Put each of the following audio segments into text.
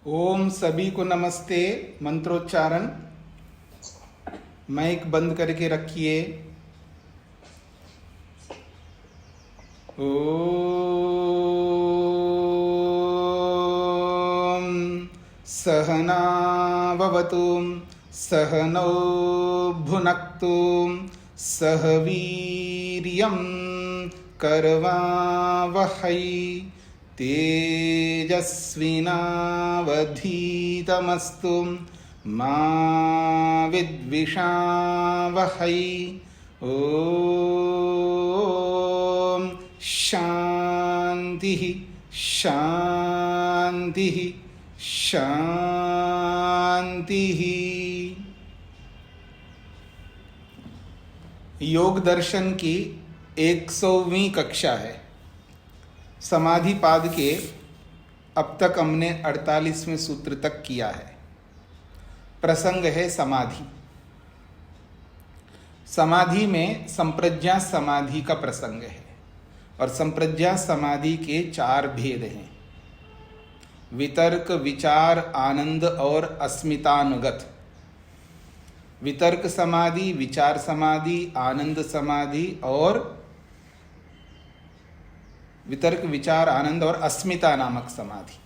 ओम सभी को नमस्ते। मंत्रोच्चारण। माइक बंद करके रखिए। ओम सहनाववतु सहनौ भुनक्तु सह वीर्यं करवावहै तेजस्विनावधीतमस्तु मा विद्विषावहै। ओम शांति शांति शांति। योग दर्शन की 100वीं कक्षा है। समाधि पाद के अब तक हमने 48वें सूत्र तक किया है। प्रसंग है समाधि। समाधि में संप्रज्ञा समाधि का प्रसंग है और संप्रज्ञा समाधि के 4 भेद हैं: वितर्क, विचार, आनंद और अस्मितानुगत। वितर्क समाधि, विचार समाधि, आनंद समाधि और वितर्क, विचार, आनंद और अस्मिता नामक समाधि।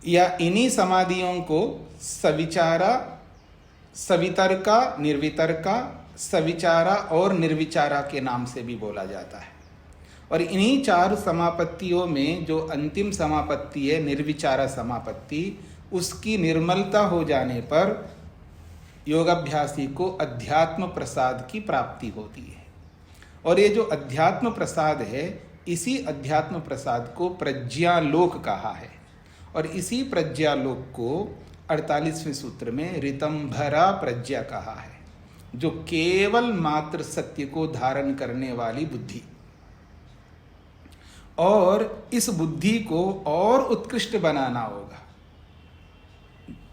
या इन्हीं समाधियों को सविचारा, सवितर्का, निर्वितर्का, सविचारा और निर्विचारा के नाम से भी बोला जाता है। और इन्हीं 4 समापत्तियों में जो अंतिम समापत्ति है निर्विचारा समापत्ति, उसकी निर्मलता हो जाने पर योगाभ्यासी को अध्यात्म प्रसाद की प्राप्ति होती है। और ये जो अध्यात्म प्रसाद है, इसी अध्यात्म प्रसाद को प्रज्ञालोक कहा है। और इसी प्रज्ञालोक को 48वें सूत्र में ऋतंभरा प्रज्ञा कहा है, जो केवल मात्र सत्य को धारण करने वाली बुद्धि। और इस बुद्धि को और उत्कृष्ट बनाना होगा।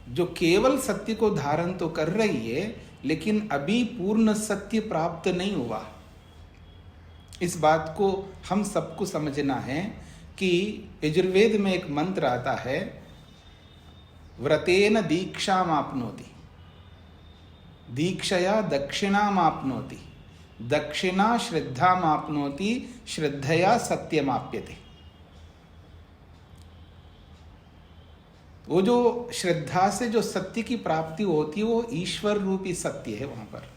जो केवल सत्य को धारण तो कर रही है, लेकिन अभी पूर्ण सत्य प्राप्त नहीं हुआ। इस बात को हम सबको समझना है कि यजुर्वेद में एक मंत्र आता है, व्रतेन दीक्षामाप्नोति, दीक्षया दक्षिणामाप्नोति, दक्षिणा श्रद्धामाप्नोति, श्रद्धया सत्यमाप्यते। वो जो श्रद्धा से जो सत्य की प्राप्ति होती है, वो ईश्वर रूपी सत्य है वहां पर,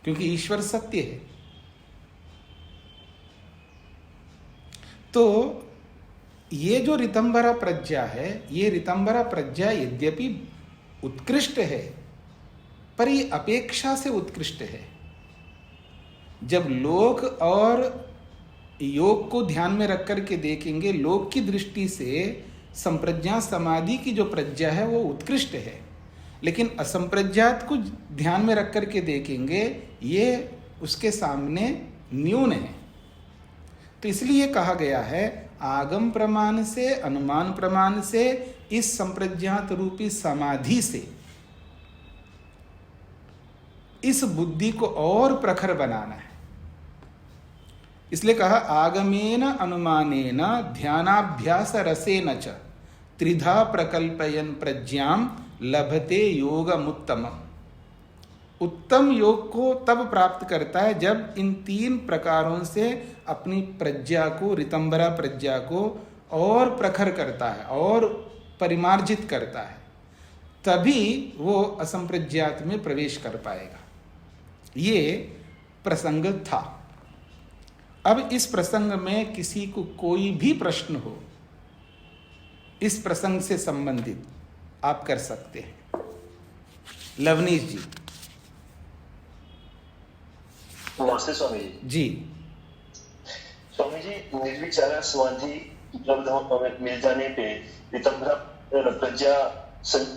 क्योंकि ईश्वर सत्य है। तो ये जो ऋतंभरा प्रज्ञा है, ये ऋतंभरा प्रज्ञा यद्यपि उत्कृष्ट है, पर ये अपेक्षा से उत्कृष्ट है। जब लोक और योग को ध्यान में रख करके देखेंगे, लोक की दृष्टि से संप्रज्ञा समाधि की जो प्रज्ञा है वो उत्कृष्ट है, लेकिन असंप्रज्ञात को ध्यान में रख करके देखेंगे, ये उसके सामने न्यून है। तो इसलिए कहा गया है, आगम प्रमाण से, अनुमान प्रमाण से, इस संप्रज्ञात रूपी समाधि से इस बुद्धि को और प्रखर बनाना है। इसलिए कहा, आगमेन अनुमानेन ध्यानाभ्यास रसेन च त्रिधा प्रकल्पयन प्रज्ञाम लभते योगमुत्तमम्। उत्तम योग को तब प्राप्त करता है जब इन 3 प्रकारों से अपनी प्रज्ञा को, ऋतंभरा प्रज्ञा को और प्रखर करता है और परिमार्जित करता है, तभी वो असंप्रज्ञात में प्रवेश कर पाएगा। ये प्रसंग था। अब इस प्रसंग में किसी को कोई भी प्रश्न हो, इस प्रसंग से संबंधित आप कर सकते हैं। लवनीश जी। नमस्ते स्वामी जी। स्वामी जी, निर्विचारा समाधि उपलब्ध हमें मिल जाने पे ऋतंभरा प्रज्ञा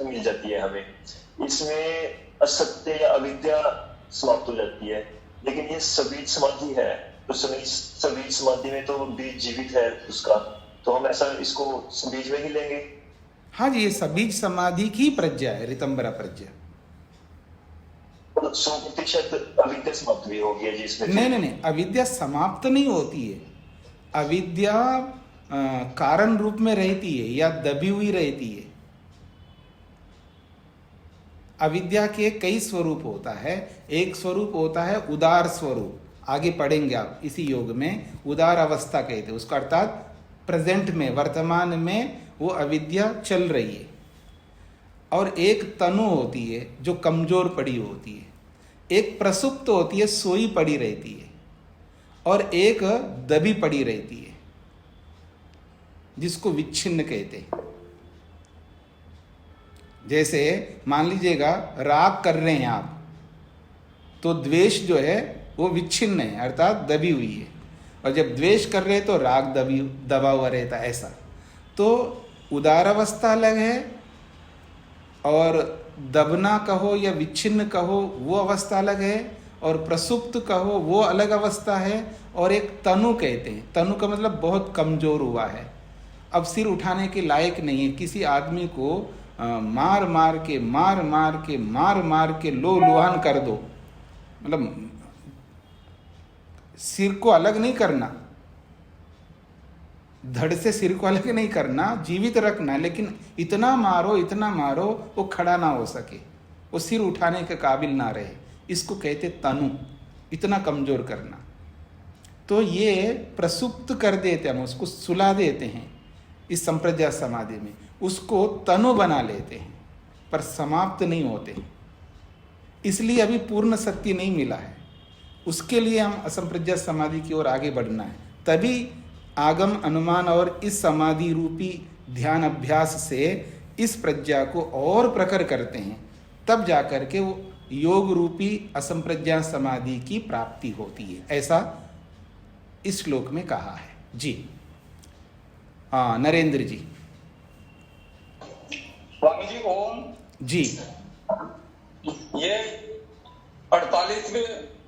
मिल जाती है हमें। इसमें असत्य या अविद्या समाप्त हो जाती है। लेकिन ये सबीज समाधि है, तो सबीज समाधि में तो बीज जीवित है उसका, तो हम ऐसा इसको सबीज में ही लेंगे। हाँ जी, ये सबीज समाधि की प्रज्ञा है, ऋतंभरा प्रज्ञा। 100% अविद्या समाप्त भी होगी जी इसमें? नहीं, अविद्या समाप्त नहीं होती है। अविद्या कारण रूप में रहती है या दबी हुई रहती है। अविद्या के कई स्वरूप होता है। एक स्वरूप होता है उदार स्वरूप, आगे पढ़ेंगे आप इसी योग में, उदार अवस्था कहते हैं उसका, अर्थात प्रेजेंट में, वर्तमान में वो अविद्या चल रही है। और एक तनु होती है जो कमजोर पड़ी होती है, एक प्रसुप्त होती है, सोई पड़ी रहती है, और एक दबी पड़ी रहती है जिसको विच्छिन्न कहते हैं। जैसे मान लीजिएगा राग कर रहे हैं आप, तो द्वेष जो है वो विच्छिन्न है, अर्थात दबी हुई है, और जब द्वेष कर रहे हैं तो राग दबा हुआ रहता है, ऐसा। तो उदार अवस्था अलग है, और दबना कहो या विच्छिन्न कहो वो अवस्था अलग है, और प्रसुप्त कहो वो अलग अवस्था है, और एक तनु कहते हैं। तनु का मतलब बहुत कमजोर हुआ है, अब सिर उठाने के लायक नहीं है। किसी आदमी को मार मार के लोहान कर दो, मतलब सिर को अलग नहीं करना, धड़ से सिर को अलग नहीं करना, जीवित रखना, लेकिन इतना मारो वो खड़ा ना हो सके, वो सिर उठाने के काबिल ना रहे, इसको कहते तनु, इतना कमजोर करना। तो ये प्रसुप्त कर देते हैं, हम उसको सुला देते हैं इस संप्रज्ञा समाधि में, उसको तनु बना लेते हैं, पर समाप्त नहीं होते, इसलिए अभी पूर्ण सत्य नहीं मिला है। उसके लिए हम असंप्रज्ञा समाधि की ओर आगे बढ़ना है, तभी आगम अनुमान और इस समाधि रूपी ध्यान अभ्यास से इस प्रज्ञा को और प्रखर करते हैं, तब जाकर के वो योग रूपी असंप्रज्ञा समाधि की प्राप्ति होती है, ऐसा इस श्लोक में कहा है। जी हाँ, नरेंद्र जी। स्वामी जी ओम। जी, ये 48वें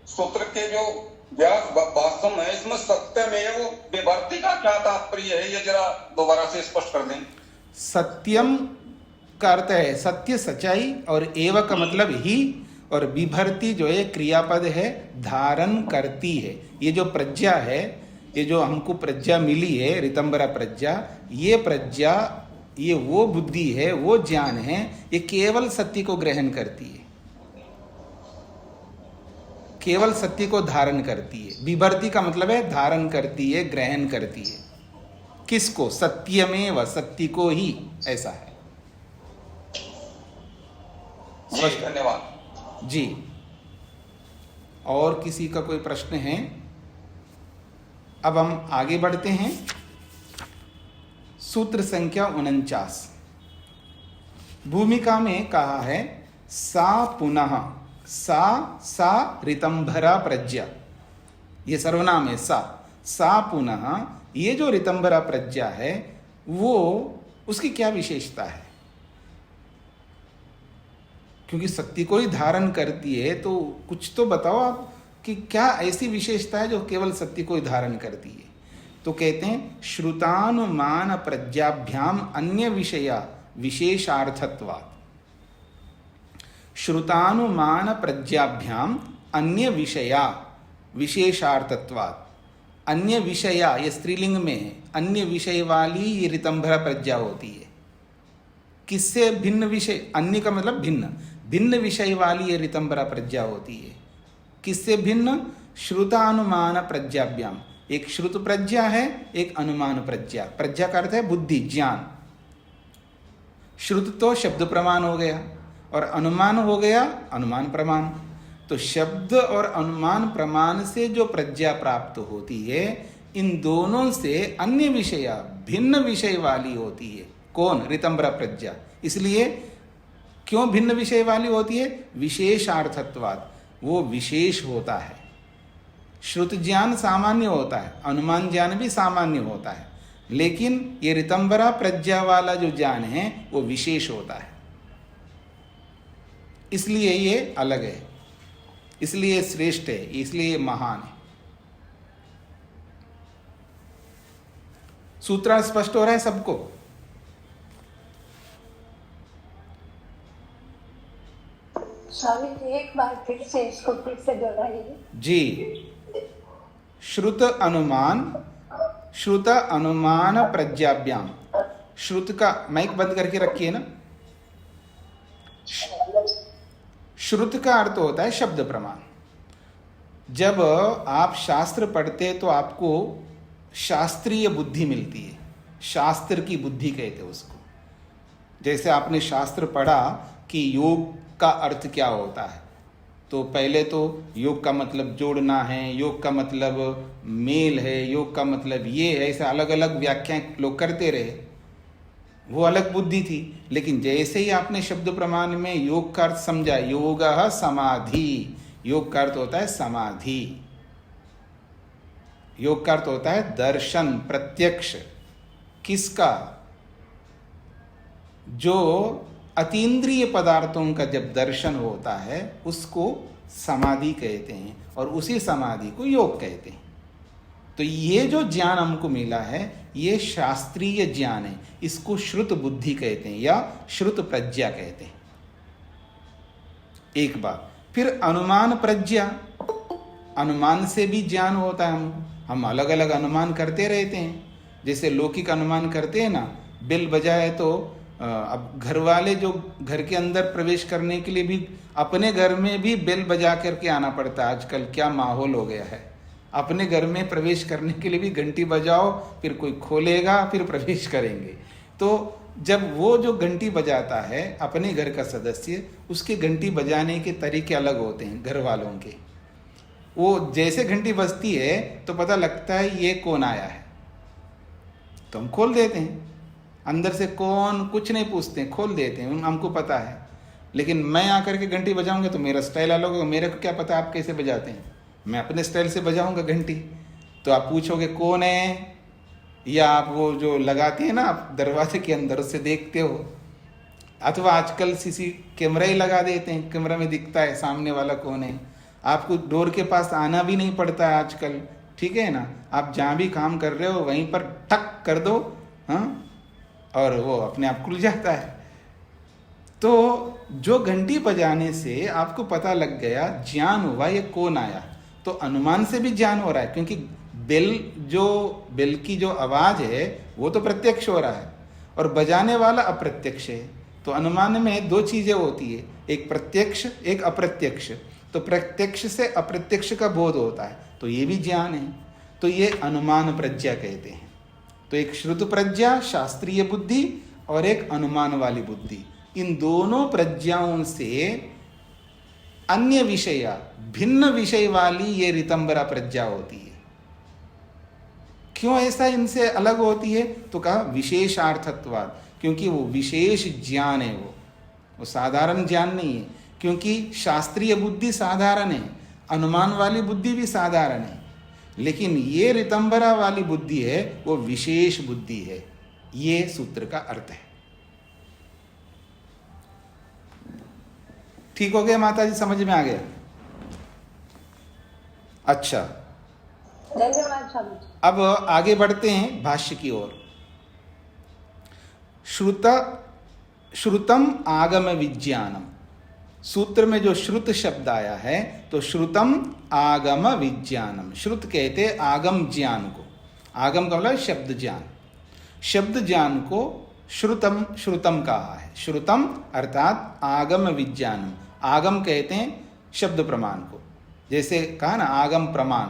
सूत्र के जो व्यास वास्तव है, इसमें सत्यमेव विभर्ति का क्या तात्पर्य है, ये जरा दोबारा से स्पष्ट कर दें। सत्यम का अर्थ है सत्य, सच्चाई, और एव का मतलब ही, और विभर्ति जो है क्रियापद है, धारण करती है। ये जो प्रज्ञा है, ये जो हमको प्रज्ञा मिली है, ऋतंबरा प्रज्ञा, ये प्रज्ञा, ये वो बुद्धि है, वो ज्ञान है, ये केवल सत्य को ग्रहण करती है, केवल सत्य को धारण करती है। विभर्ति का मतलब है धारण करती है, ग्रहण करती है। किसको? सत्यमेव, सत्य को ही, ऐसा है। धन्यवाद जी। और किसी का कोई प्रश्न है? अब हम आगे बढ़ते हैं। सूत्र संख्या 49 भूमिका में कहा है सा पुनः, सा ऋतंभरा प्रज्ञा, ये सर्वनाम है। सा पुनः, ये जो ऋतंभरा प्रज्ञा है वो, उसकी क्या विशेषता है? क्योंकि शक्ति को ही धारण करती है, तो कुछ तो बताओ आप कि क्या ऐसी विशेषता है जो केवल शक्ति को ही धारण करती है। तो कहते हैं श्रुतानुमान प्रज्ञाभ्याम अन्य विषया विशेषार्थत्वात्। श्रुतानुमान प्रज्ञाभ्याम अन्य विषया विशेषार्थत्वात्। अन्य विषया, ये स्त्रीलिंग में है, अन्य विषय वाली ये ऋतंभरा प्रज्ञा होती है। किससे भिन्न विषय? अन्य का मतलब भिन्न, भिन्न विषय वाली ये ऋतंभरा प्रज्ञा होती है। किससे भिन्न? श्रुतानुमान प्रज्ञाभ्याम। एक श्रुत प्रज्ञा है, एक अनुमान प्रज्ञा। प्रज्ञा का अर्थ है बुद्धि, ज्ञान। श्रुत तो शब्द प्रमाण हो गया, और अनुमान हो गया अनुमान प्रमाण। तो शब्द और अनुमान प्रमाण से जो प्रज्ञा प्राप्त होती है, इन दोनों से अन्य विषया, भिन्न विषय वाली होती है। कौन? ऋतंभरा प्रज्ञा। इसलिए क्यों भिन्न विषय वाली होती है? विशेषार्थत्वात्, वो विशेष होता है। श्रुत ज्ञान सामान्य होता है, अनुमान ज्ञान भी सामान्य होता है, लेकिन ये ऋतंभरा प्रज्ञा वाला जो ज्ञान है वो विशेष होता है। इसलिए ये अलग है, इसलिए श्रेष्ठ है, इसलिए महान है। सूत्र स्पष्ट हो रहा है सबको? स्वामी जी एक बार फिर से इसको फिर से दोहराइए। जी। श्रुत अनुमान श्रुत अनुमान प्रज्ञाभ्याम। श्रुत का माइक बंद करके रखिए ना। श्रुत का अर्थ होता है शब्द प्रमाण। जब आप शास्त्र पढ़ते तो आपको शास्त्रीय बुद्धि मिलती है, शास्त्र की बुद्धि कहते हैं उसको। जैसे आपने शास्त्र पढ़ा कि योग का अर्थ क्या होता है, तो पहले तो योग का मतलब जोड़ना है, योग का मतलब मेल है, योग का मतलब ये है, ऐसे अलग अलग व्याख्याएं लोग करते रहे, वो अलग बुद्धि थी। लेकिन जैसे ही आपने शब्द प्रमाण में योग का अर्थ समझा, योगः समाधि, योग का अर्थ होता है समाधि, योग का अर्थ होता है दर्शन, प्रत्यक्ष। किसका? जो अतीन्द्रिय पदार्थों का जब दर्शन होता है उसको समाधि कहते हैं, और उसी समाधि को योग कहते हैं। तो ये जो ज्ञान हमको मिला है ये शास्त्रीय ज्ञान है, इसको श्रुत बुद्धि कहते हैं या श्रुत प्रज्ञा कहते हैं। एक बात। फिर अनुमान प्रज्ञा, अनुमान से भी ज्ञान होता है। हम अलग अलग अनुमान करते रहते हैं। जैसे लौकिक अनुमान करते हैं ना, बेल बजाए तो अब घर वाले जो घर के अंदर प्रवेश करने के लिए भी अपने घर में भी बेल बजा करके आना पड़ता है। आजकल क्या माहौल हो गया है, अपने घर में प्रवेश करने के लिए भी घंटी बजाओ, फिर कोई खोलेगा, फिर प्रवेश करेंगे। तो जब वो जो घंटी बजाता है अपने घर का सदस्य, उसके घंटी बजाने के तरीके अलग होते हैं घर वालों के। वो जैसे घंटी बजती है तो पता लगता है ये कौन आया है, तो हम खोल देते हैं। अंदर से कौन, कुछ नहीं पूछते, खोल देते हैं, हमको पता है। लेकिन मैं आकर के घंटी बजाऊंगा तो मेरा स्टाइल अलग होगा। मेरे को क्या पता आप कैसे बजाते हैं, मैं अपने स्टाइल से बजाऊंगा घंटी। तो आप पूछोगे कौन है, या आप वो जो लगाते हैं ना आप दरवाजे के अंदर, उससे देखते हो। अथवा आजकल सीसी कैमरा ही लगा देते हैं, कैमरा में दिखता है सामने वाला कौन है। आपको डोर के पास आना भी नहीं पड़ता है आजकल, ठीक है ना। आप जहाँ भी काम कर रहे हो वहीं पर टक कर दो, हाँ, और वो अपने आप खुल जाता है। तो जो घंटी बजाने से आपको पता लग गया, ज्ञान हुआ ये कौन आया, तो अनुमान से भी ज्ञान हो रहा है। क्योंकि बेल की जो आवाज है वो तो प्रत्यक्ष हो रहा है और बजाने वाला अप्रत्यक्ष है। तो अनुमान में दो चीजें होती है, एक प्रत्यक्ष एक अप्रत्यक्ष। तो प्रत्यक्ष से अप्रत्यक्ष का बोध होता है, तो ये भी ज्ञान है। तो ये अनुमान प्रज्ञा कहते हैं। तो एक श्रुत प्रज्ञा शास्त्रीय बुद्धि और एक अनुमान वाली बुद्धि, इन दोनों प्रज्ञाओं से अन्य विषय, भिन्न विषय वाली ये ऋतंबरा प्रज्ञा होती है। क्यों ऐसा इनसे अलग होती है, तो कहा विशेषार्थत्वाद, क्योंकि वो विशेष ज्ञान है, वो साधारण ज्ञान नहीं है। क्योंकि शास्त्रीय बुद्धि साधारण है, अनुमान वाली बुद्धि भी साधारण है, लेकिन ये ऋतंबरा वाली बुद्धि है वो विशेष बुद्धि है। ये सूत्र का अर्थ है। ठीक हो गया माता जी, समझ में आ गया? अच्छा, धन्यवाद स्वामी जी। अब आगे बढ़ते हैं भाष्य की ओर। श्रुतम आगम विज्ञानम, सूत्र में जो श्रुत शब्द आया है तो श्रुतम आगम विज्ञानम। श्रुत कहते आगम ज्ञान को, आगम का मतलब शब्द ज्ञान, शब्द ज्ञान को श्रुतम कहा है। श्रुतम अर्थात आगम विज्ञानम। आगम कहते हैं शब्द प्रमाण को, जैसे कहा ना आगम प्रमाण,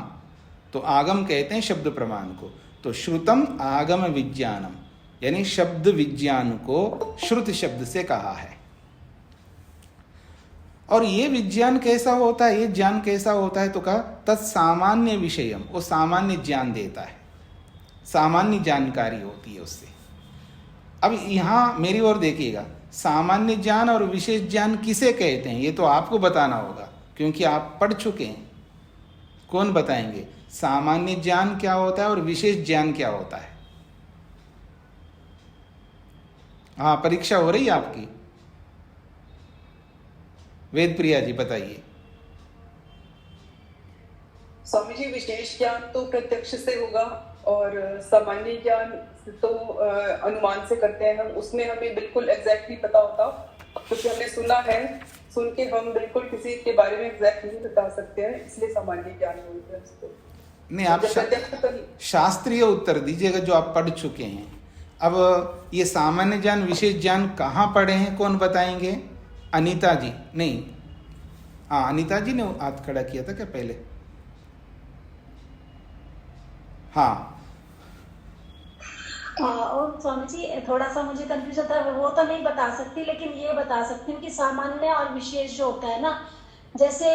तो आगम कहते हैं शब्द प्रमाण को। तो श्रुतम आगम विज्ञानम यानी शब्द विज्ञान को श्रुत शब्द से कहा है। और ये विज्ञान कैसा होता है, ये ज्ञान कैसा होता है, तो कहा तत्सामान्य विषयम, वो सामान्य ज्ञान देता है, सामान्य जानकारी होती है उससे। अब यहाँ मेरी ओर देखिएगा, सामान्य ज्ञान और विशेष ज्ञान किसे कहते हैं ये तो आपको बताना होगा, क्योंकि आप पढ़ चुके हैं। कौन बताएंगे सामान्य ज्ञान क्या होता है और विशेष ज्ञान क्या होता है? हाँ, परीक्षा हो रही है आपकी। वेद प्रिया जी बताइए। स्वामी जी, विशेष ज्ञान तो प्रत्यक्ष से होगा और सामान्य ज्ञान तो अनुमान से करते हैं हम। उसमें हमें बिल्कुल एग्जैक्टली पता होता, क्योंकि हमने सुना है, सुन के हम बिल्कुल किसी के बारे में एग्जैक्ट नहीं बता सकते हैं, इसलिए सामान्य ज्ञान बोलते हैं उसको। नहीं, आप शास्त्रीय उत्तर दीजिएगा जो आप पढ़ चुके हैं। अब ये सामान्य ज्ञान विशेष ज्ञान कहाँ पढ़े हैं, कौन बताएंगे? अनीता जी? नहीं, हाँ अनीता जी ने हाथ खड़ा किया था क्या पहले? हाँ और स्वामी जी थोड़ा सा मुझे कंफ्यूजन था, वो तो नहीं बता सकती, लेकिन ये बता सकती हूँ कि सामान्य और विशेष जो होता है ना, जैसे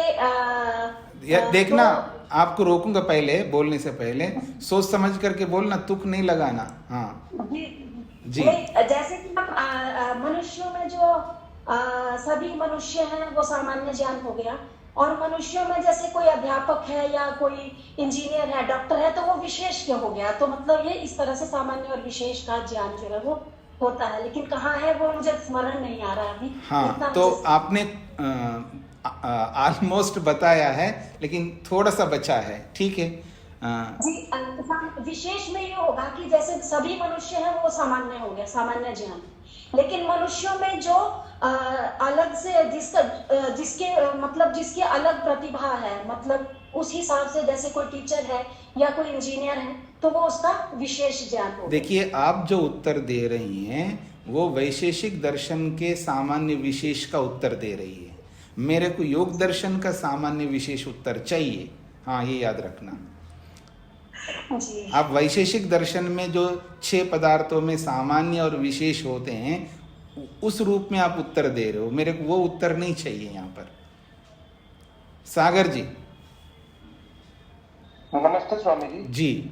देखना आपको रोकूंगा पहले बोलने से पहले, सोच समझ करके बोलना, तुक नहीं लगाना। हाँ जी। जैसे कि हम मनुष्यों में जो सभी मनुष्य हैं वो सामान्य ज्ञान हो गया, और मनुष्यों में जैसे कोई अध्यापक है या कोई इंजीनियर है, डॉक्टर है, तो वो विशेष क्या हो गया। तो मतलब ये इस तरह से सामान्य और विशेष का ज्ञान जो है वो होता है, लेकिन कहाँ है वो मुझे स्मरण नहीं आ रहा अभी। हाँ तो आपने ऑलमोस्ट बताया है, लेकिन थोड़ा सा बचा है, ठीक है जी। विशेष में ये होगा कि जैसे सभी मनुष्य हैं वो सामान्य हो गया, सामान्य ज्ञान, लेकिन मनुष्यों में जो अलग से जिसके मतलब जिसकी अलग प्रतिभा है, मतलब उस हिसाब से जैसे कोई टीचर है या कोई इंजीनियर है, तो वो उसका विशेष ज्ञान होगा। देखिए आप जो उत्तर दे रही हैं वो वैशेषिक दर्शन के सामान्य विशेष का उत्तर दे रही है। मेरे को योग दर्शन का सामान्य विशेष उत्तर चाहिए। हाँ ये याद रखना जी। आप वैशेषिक दर्शन में जो 6 पदार्थों में सामान्य और विशेष होते हैं उस रूप में आप उत्तर दे रहे हो, मेरे को वो उत्तर नहीं चाहिए यहाँ पर। सागर जी? नमस्ते स्वामी जी। जी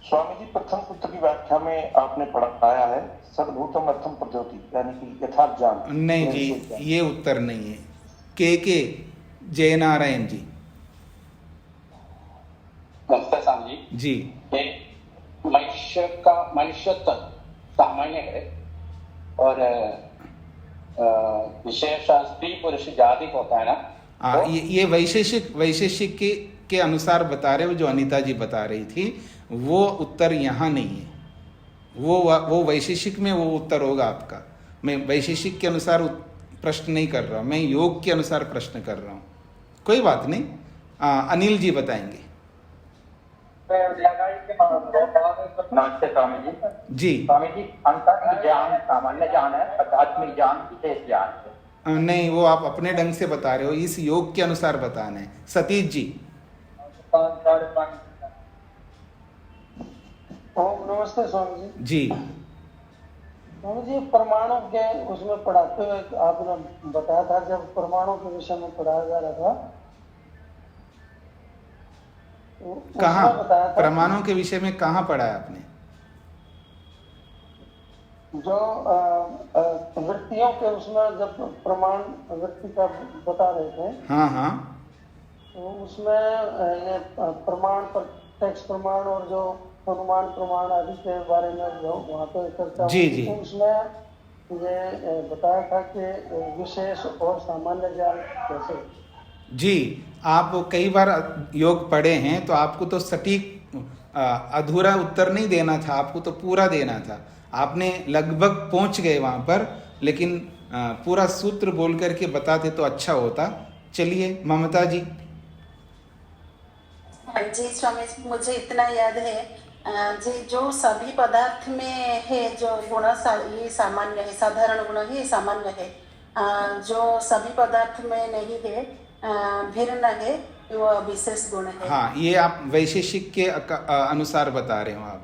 स्वामी जी, प्रथम सूत्र की व्याख्या में आपने पढ़ाया है सद्भूतम अर्थम प्रज्योति, यानी कि यथार्थ ज्ञान। नहीं जी, ये उत्तर नहीं है। के जयनारायण जी? नमस्ते स्वामी जी। मनुष्यत्व सामान्य है और विशेष स्त्री पुरुष जाति होता है ना। ये वैशेषिक के अनुसार बता रहे हो, जो अनीता जी बता रही थी, वो उत्तर यहाँ नहीं है। वो वैशेषिक में वो उत्तर होगा आपका। मैं वैशेषिक के अनुसार प्रश्न नहीं कर रहा हूँ, मैं योग के अनुसार प्रश्न कर रहा हूँ। कोई बात नहीं, अनिल जी बताएंगे। नमस्ते स्वामी जी। जी स्वामी जी, अंतर्ज्ञान ज्ञान सामान्य ज्ञान है, आध्यात्मिक ज्ञान विशेष ज्ञान है। नहीं, वो आप अपने ढंग से बता रहे हो, इस योग के अनुसार बताना है। सतीश जी? नमस्ते स्वामी जी। जी स्वामी जी, परमाणु के उसमें पढ़ाते हुए आपने बताया था, जब परमाणु के विषय में पढ़ाया जा रहा था, कहाँ परमाणु के विषय में कहाँ पढ़ा है आपने? जो वृत्तियों के उसमें जब प्रमाण वृत्ति का बता रहे थे, हाँ हाँ, तो उसमें ये प्रमाण, प्रत्यक्ष प्रमाण और जो अनुमान प्रमाण आदि के बारे में जो वहाँ पे चर्चा जी जी, तो उसमें ये बताया था कि विशेष और सामान्य ज्ञान कैसे। जी, आप कई बार योग पढ़े हैं तो आपको तो सटीक अधूरा उत्तर नहीं देना था, आपको तो पूरा देना था। आपने लगभग पहुंच गए वहां पर, लेकिन पूरा सूत्र बोल करके बताते तो अच्छा होता। चलिए ममता जी। जी स्वामी जी, मुझे इतना याद है जी, जो सभी पदार्थ में है जो गुण ये सामान्य है, साधारण गुण ही सामान्य है, जो सभी पदार्थ में नहीं है, भिन्न है, वो विशेष गुण है। हाँ, ये आप वैशेषिक के अनुसार बता रहे हो। आप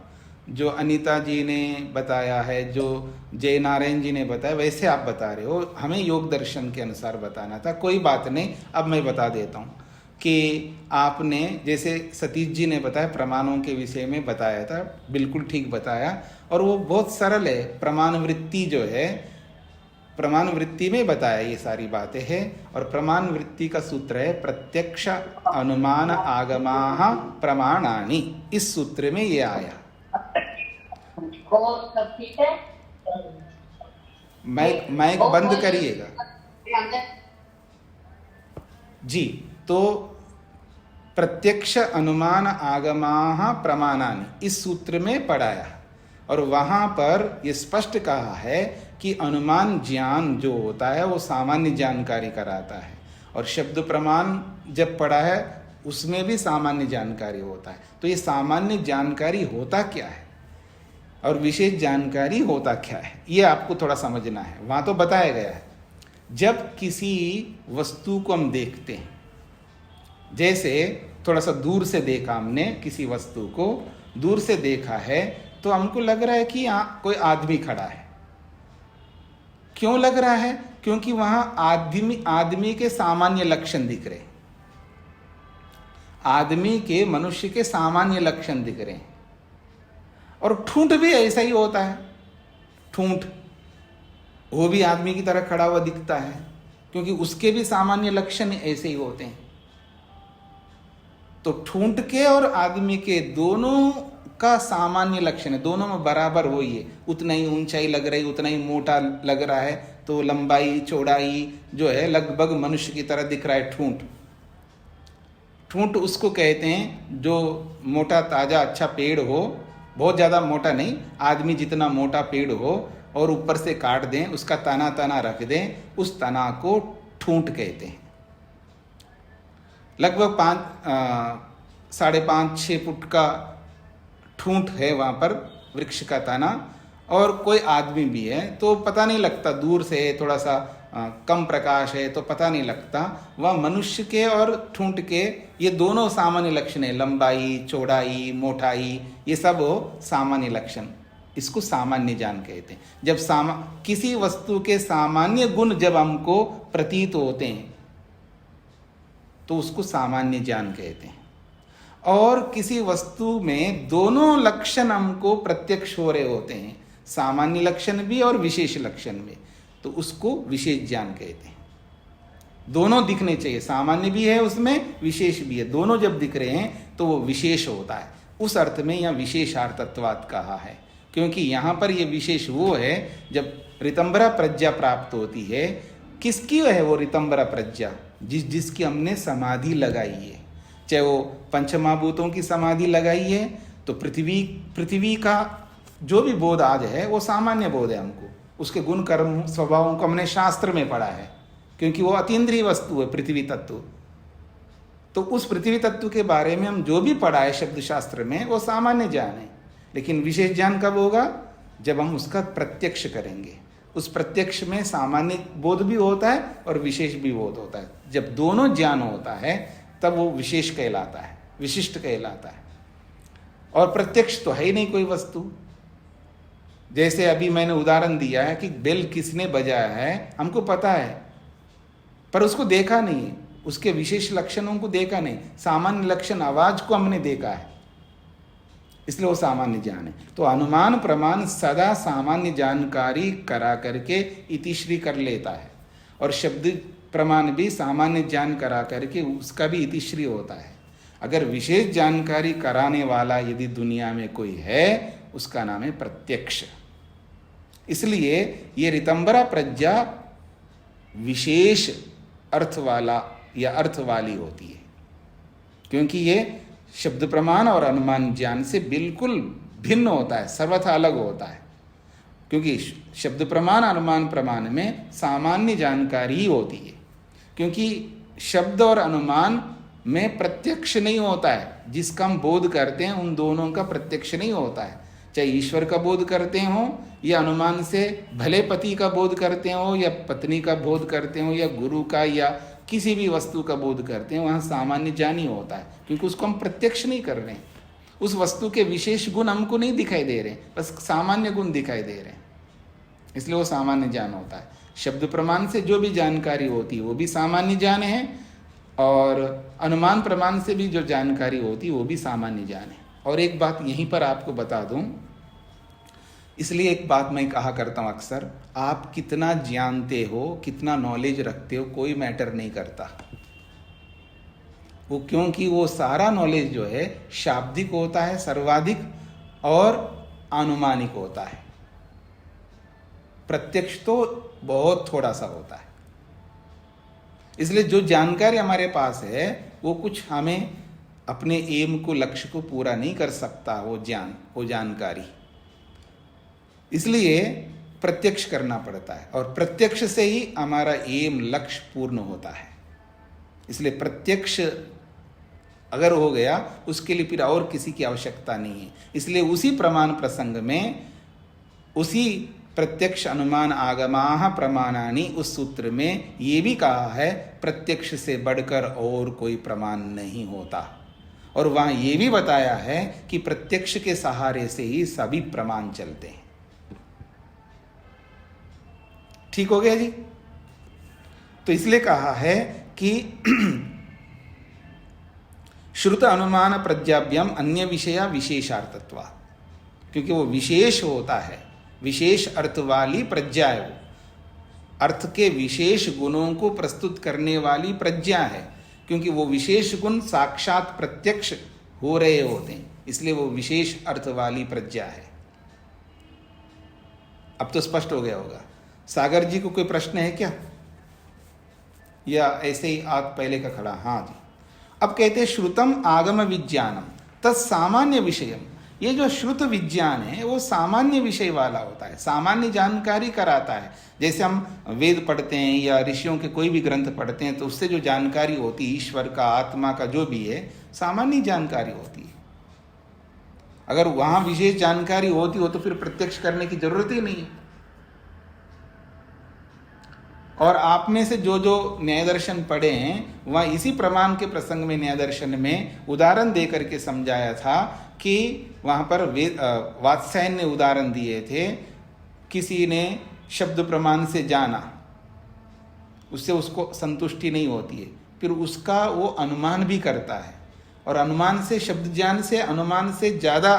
जो अनीता जी ने बताया है, जो जय नारायण जी ने बताया, वैसे आप बता रहे हो। हमें योग दर्शन के अनुसार बताना था। कोई बात नहीं, अब मैं बता देता हूँ कि आपने जैसे सतीश जी ने बताया प्रमाणों के विषय में बताया था, बिल्कुल ठीक बताया, और वो बहुत सरल है। प्रमाण वृत्ति जो है, प्रमाण वृत्ति में बताया ये सारी बातें हैं। और प्रमाण वृत्ति का सूत्र है प्रत्यक्ष अनुमान आगमाः प्रमाणानि। इस सूत्र में ये आया। माइक बंद करिएगा जी। तो प्रत्यक्ष अनुमान आगमाः प्रमाणानि इस सूत्र में पढ़ाया, और वहाँ पर ये स्पष्ट कहा है कि अनुमान ज्ञान जो होता है वो सामान्य जानकारी कराता है। और शब्द प्रमाण जब पढ़ा है, उसमें भी सामान्य जानकारी होता है। तो ये सामान्य जानकारी होता क्या है और विशेष जानकारी होता क्या है, ये आपको थोड़ा समझना है। वहाँ तो बताया गया है, जब किसी वस्तु को हम देखते हैं, जैसे थोड़ा सा दूर से देखा हमने, किसी वस्तु को दूर से देखा है तो हमको लग रहा है कि यहाँ कोई आदमी खड़ा है। क्यों लग रहा है? क्योंकि वहां आदमी के सामान्य लक्षण दिख रहे हैं, आदमी के, मनुष्य के सामान्य लक्षण दिख रहे हैं। और ठूंठ भी ऐसा ही होता है। ठूंठ वो भी आदमी की तरह खड़ा हुआ दिखता है, क्योंकि उसके भी सामान्य लक्षण ऐसे ही होते हैं। तो ठूंठ के और आदमी के दोनों का सामान्य लक्षण है, दोनों में बराबर वही है। उतना ही ऊंचाई लग रही, उतना ही मोटा लग रहा है, तो लंबाई चौड़ाई जो है लगभग मनुष्य की तरह दिख रहा है ठूंठ। ठूंठ उसको कहते हैं जो मोटा ताजा अच्छा पेड़ हो, बहुत ज़्यादा मोटा नहीं, आदमी जितना मोटा पेड़ हो और ऊपर से काट दें, उसका तना तना रख दें, उस तना को ठूंठ कहते हैं। लगभग 5.5-6 फुट का ठूंठ है वहाँ पर, वृक्ष का तना, और कोई आदमी भी है तो पता नहीं लगता, दूर से थोड़ा सा कम प्रकाश है तो पता नहीं लगता। वह मनुष्य के और ठूंठ के ये दोनों सामान्य लक्षण है, लंबाई चौड़ाई मोटाई, ये सब हो सामान्य लक्षण, इसको सामान्य ज्ञान कहते हैं। जब किसी वस्तु के सामान्य गुण जब हमको प्रतीत होते हैं तो उसको सामान्य ज्ञान कहते हैं। और किसी वस्तु में दोनों लक्षण हमको प्रत्यक्ष हो रहे होते हैं, सामान्य लक्षण भी और विशेष लक्षण भी, तो उसको विशेष ज्ञान कहते हैं। दोनों दिखने चाहिए, सामान्य भी है उसमें, विशेष भी है, दोनों जब दिख रहे हैं तो वो विशेष होता है। उस अर्थ में यह विशेषार्थत्वात् कहा है, क्योंकि यहाँ पर ये विशेष वो है जब ऋतंबरा प्रज्ञा प्राप्त होती है। किसकी है वो ऋतंबरा प्रज्ञा? जिसकी हमने समाधि लगाई है, चाहे वो पंचमहाभूतों की समाधि लगाई है, तो पृथ्वी का जो भी बोध आज है वो सामान्य बोध है। हमको उसके गुण कर्म स्वभावों को हमने शास्त्र में पढ़ा है, क्योंकि वो अतीन्द्रिय वस्तु है पृथ्वी तत्व। तो उस पृथ्वी तत्व के बारे में हम जो भी पढ़ा है शब्द शास्त्र में वो सामान्य ज्ञान है। लेकिन विशेष ज्ञान कब होगा? जब हम उसका प्रत्यक्ष करेंगे। उस प्रत्यक्ष में सामान्य बोध भी होता है और विशेष भी बोध होता है। जब दोनों ज्ञान होता है तब वो विशेष कहलाता है, विशिष्ट कहलाता है। और प्रत्यक्ष तो है ही नहीं कोई वस्तु। जैसे अभी मैंने उदाहरण दिया है कि बेल किसने बजाया है, हमको पता है, पर उसको देखा नहीं है, उसके विशेष लक्षणों को देखा नहीं, सामान्य लक्षण आवाज को हमने देखा है, इसलिए वो सामान्य ज्ञान है। तो अनुमान प्रमाण सदा सामान्य जानकारी करा करके इतिश्री कर लेता है, और शब्द प्रमाण भी सामान्य ज्ञान करा करके उसका भी इतिश्री होता है। अगर विशेष जानकारी कराने वाला यदि दुनिया में कोई है, उसका नाम है प्रत्यक्ष। इसलिए ये ऋतंबरा प्रज्ञा विशेष अर्थ वाला या अर्थ वाली होती है, क्योंकि ये शब्द प्रमाण और अनुमान ज्ञान से बिल्कुल भिन्न होता है, सर्वथा अलग होता है। क्योंकि शब्द प्रमाण अनुमान प्रमाण में सामान्य जानकारी ही होती है, क्योंकि शब्द और अनुमान में प्रत्यक्ष नहीं होता है। जिसका हम बोध करते हैं उन दोनों का प्रत्यक्ष नहीं होता है। चाहे ईश्वर का बोध करते हो या अनुमान से भले पति का बोध करते हो या पत्नी का बोध करते हो या गुरु का या किसी भी वस्तु का बोध करते हैं, वहाँ सामान्य ज्ञान ही होता है, क्योंकि उसको हम प्रत्यक्ष नहीं कर रहे हैं। उस वस्तु के विशेष गुण हमको नहीं दिखाई दे रहे, बस सामान्य गुण दिखाई दे रहे हैं, इसलिए वो सामान्य ज्ञान होता है। शब्द प्रमाण से जो भी जानकारी होती है वो भी सामान्य ज्ञान है, और अनुमान प्रमाण से भी जो जानकारी होती है वो भी सामान्य ज्ञान है। और एक बात यहीं पर आपको बता दूं, इसलिए एक बात मैं कहा करता हूँ अक्सर, आप कितना जानते हो, कितना नॉलेज रखते हो, कोई मैटर नहीं करता वो, क्योंकि वो सारा नॉलेज जो है शाब्दिक होता है सर्वाधिक और अनुमानिक होता है। प्रत्यक्ष तो बहुत थोड़ा सा होता है। इसलिए जो जानकारी हमारे पास है वो कुछ हमें अपने एम को, लक्ष्य को पूरा नहीं कर सकता वो ज्ञान, वो जानकारी। इसलिए प्रत्यक्ष करना पड़ता है, और प्रत्यक्ष से ही हमारा एम, लक्ष्य पूर्ण होता है। इसलिए प्रत्यक्ष अगर हो गया उसके लिए फिर और किसी की आवश्यकता नहीं है। इसलिए उसी प्रमाण प्रसंग में, उसी प्रत्यक्ष अनुमान आगमाः प्रमाणानि, उस सूत्र में ये भी कहा है प्रत्यक्ष से बढ़कर और कोई प्रमाण नहीं होता। और वहाँ ये भी बताया है कि प्रत्यक्ष के सहारे से ही सभी प्रमाण चलते हैं। ठीक हो गया जी? तो इसलिए कहा है कि श्रुत अनुमान प्रज्ञाभ्याम अन्य विषया विशेषार्थत्वा, क्योंकि वो विशेष होता है, विशेष अर्थ वाली प्रज्ञा है, वो अर्थ के विशेष गुणों को प्रस्तुत करने वाली प्रज्ञा है, क्योंकि वो विशेष गुण साक्षात प्रत्यक्ष हो रहे होते हैं, इसलिए वो विशेष अर्थ वाली प्रज्ञा है। अब तो स्पष्ट हो गया होगा। सागर जी को कोई प्रश्न है क्या, या ऐसे ही आप पहले का खड़ा? हाँ जी। अब कहते हैं श्रुतम आगम विज्ञानम तत्सामान्य विषयम। ये जो श्रुत विज्ञान है वो सामान्य विषय वाला होता है, सामान्य जानकारी कराता है। जैसे हम वेद पढ़ते हैं या ऋषियों के कोई भी ग्रंथ पढ़ते हैं तो उससे जो जानकारी होती है ईश्वर का, आत्मा का, जो भी है, सामान्य जानकारी होती है। अगर वहाँ विशेष जानकारी होती हो तो फिर प्रत्यक्ष करने की जरूरत ही नहीं है। और आप में से जो जो न्याय दर्शन पढ़े हैं वह इसी प्रमाण के प्रसंग में न्याय दर्शन में उदाहरण दे करके समझाया था कि वहाँ पर वात्स्यायन ने उदाहरण दिए थे। किसी ने शब्द प्रमाण से जाना, उससे उसको संतुष्टि नहीं होती है, फिर उसका वो अनुमान भी करता है, और अनुमान से, शब्द ज्ञान से अनुमान से ज़्यादा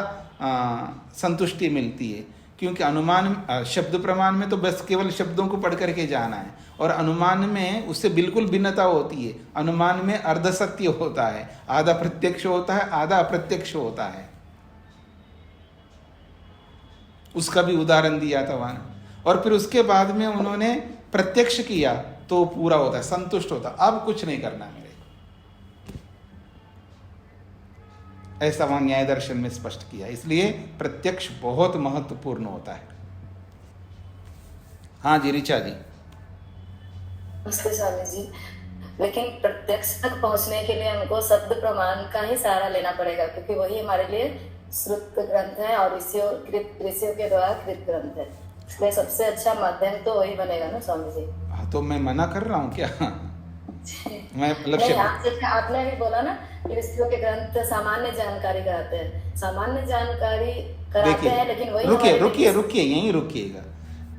संतुष्टि मिलती है, क्योंकि अनुमान शब्द प्रमाण में तो बस केवल शब्दों को पढ़ करके जाना है, और अनुमान में उससे बिल्कुल भिन्नता होती है। अनुमान में अर्ध सत्य होता है, आधा प्रत्यक्ष होता है, आधा अप्रत्यक्ष होता है। उसका भी उदाहरण दिया था वहाँ। और फिर उसके बाद में उन्होंने प्रत्यक्ष किया तो पूरा होता है, संतुष्ट होता, अब कुछ नहीं करना मेरे को, ऐसा वहाँ न्याय दर्शन में स्पष्ट किया। इसलिए प्रत्यक्ष बहुत महत्वपूर्ण होता है। हाँ जी, ऋचा जी। नमस्ते स्वामी जी। लेकिन प्रत्यक्ष तक पहुंचने के लिए हमको शब्द प्रमाण का ही सहारा लेना पड़ेगा, क्योंकि वही हमारे लिए श्रुत ग्रंथ है और ऋषियों के द्वारा कृत ग्रंथ है। इसलिए सबसे अच्छा माध्यम तो वही बनेगा ना स्वामी जी। हाँ, तो मैं मना कर रहा हूँ क्या? मैं मतलब आपने भी बोला ना कि ऋषियों के ग्रंथ सामान्य जानकारी कराते हैं, सामान्य जानकारी कराते हैं, लेकिन वही रुकिए यहीं रुकिएगा।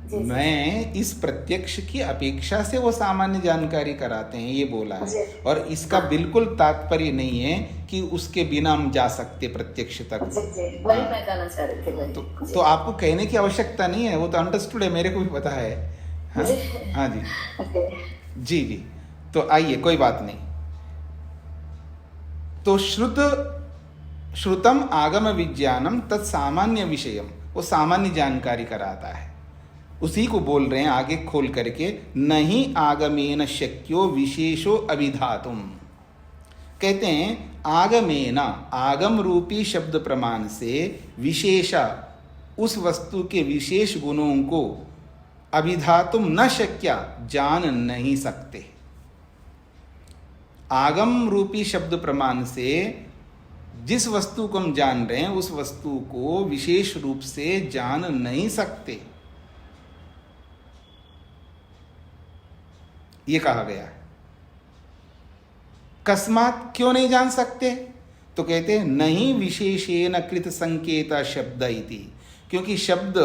मैं इस प्रत्यक्ष की अपेक्षा से वो सामान्य जानकारी कराते हैं ये बोला है, और इसका बिल्कुल तात्पर्य नहीं है कि उसके बिना हम जा सकते प्रत्यक्ष तक। वही मैं कहना चाह रही थी। तो आपको कहने की आवश्यकता नहीं है, वो तो अंडरस्टूड है, मेरे को भी पता है। हाँ जी जी। तो आइए, कोई बात नहीं। तो श्रुतम आगम विज्ञानम तत्सामान्य विषयम, वो सामान्य जानकारी कराता है, उसी को बोल रहे हैं आगे खोल करके। नहीं आगमेन शक्यो विशेषो अभिधातुम। कहते हैं आगमेन, आगम रूपी शब्द प्रमाण से विशेषा, उस वस्तु के विशेष गुणों को अभिधातुम न शक्या, जान नहीं सकते। आगम रूपी शब्द प्रमाण से जिस वस्तु को हम जान रहे हैं उस वस्तु को विशेष रूप से जान नहीं सकते, ये कहा गया है। कस्मात, क्यों नहीं जान सकते? तो कहते हैं नहीं विशेषेण कृत संकेत शब्द इति, क्योंकि शब्द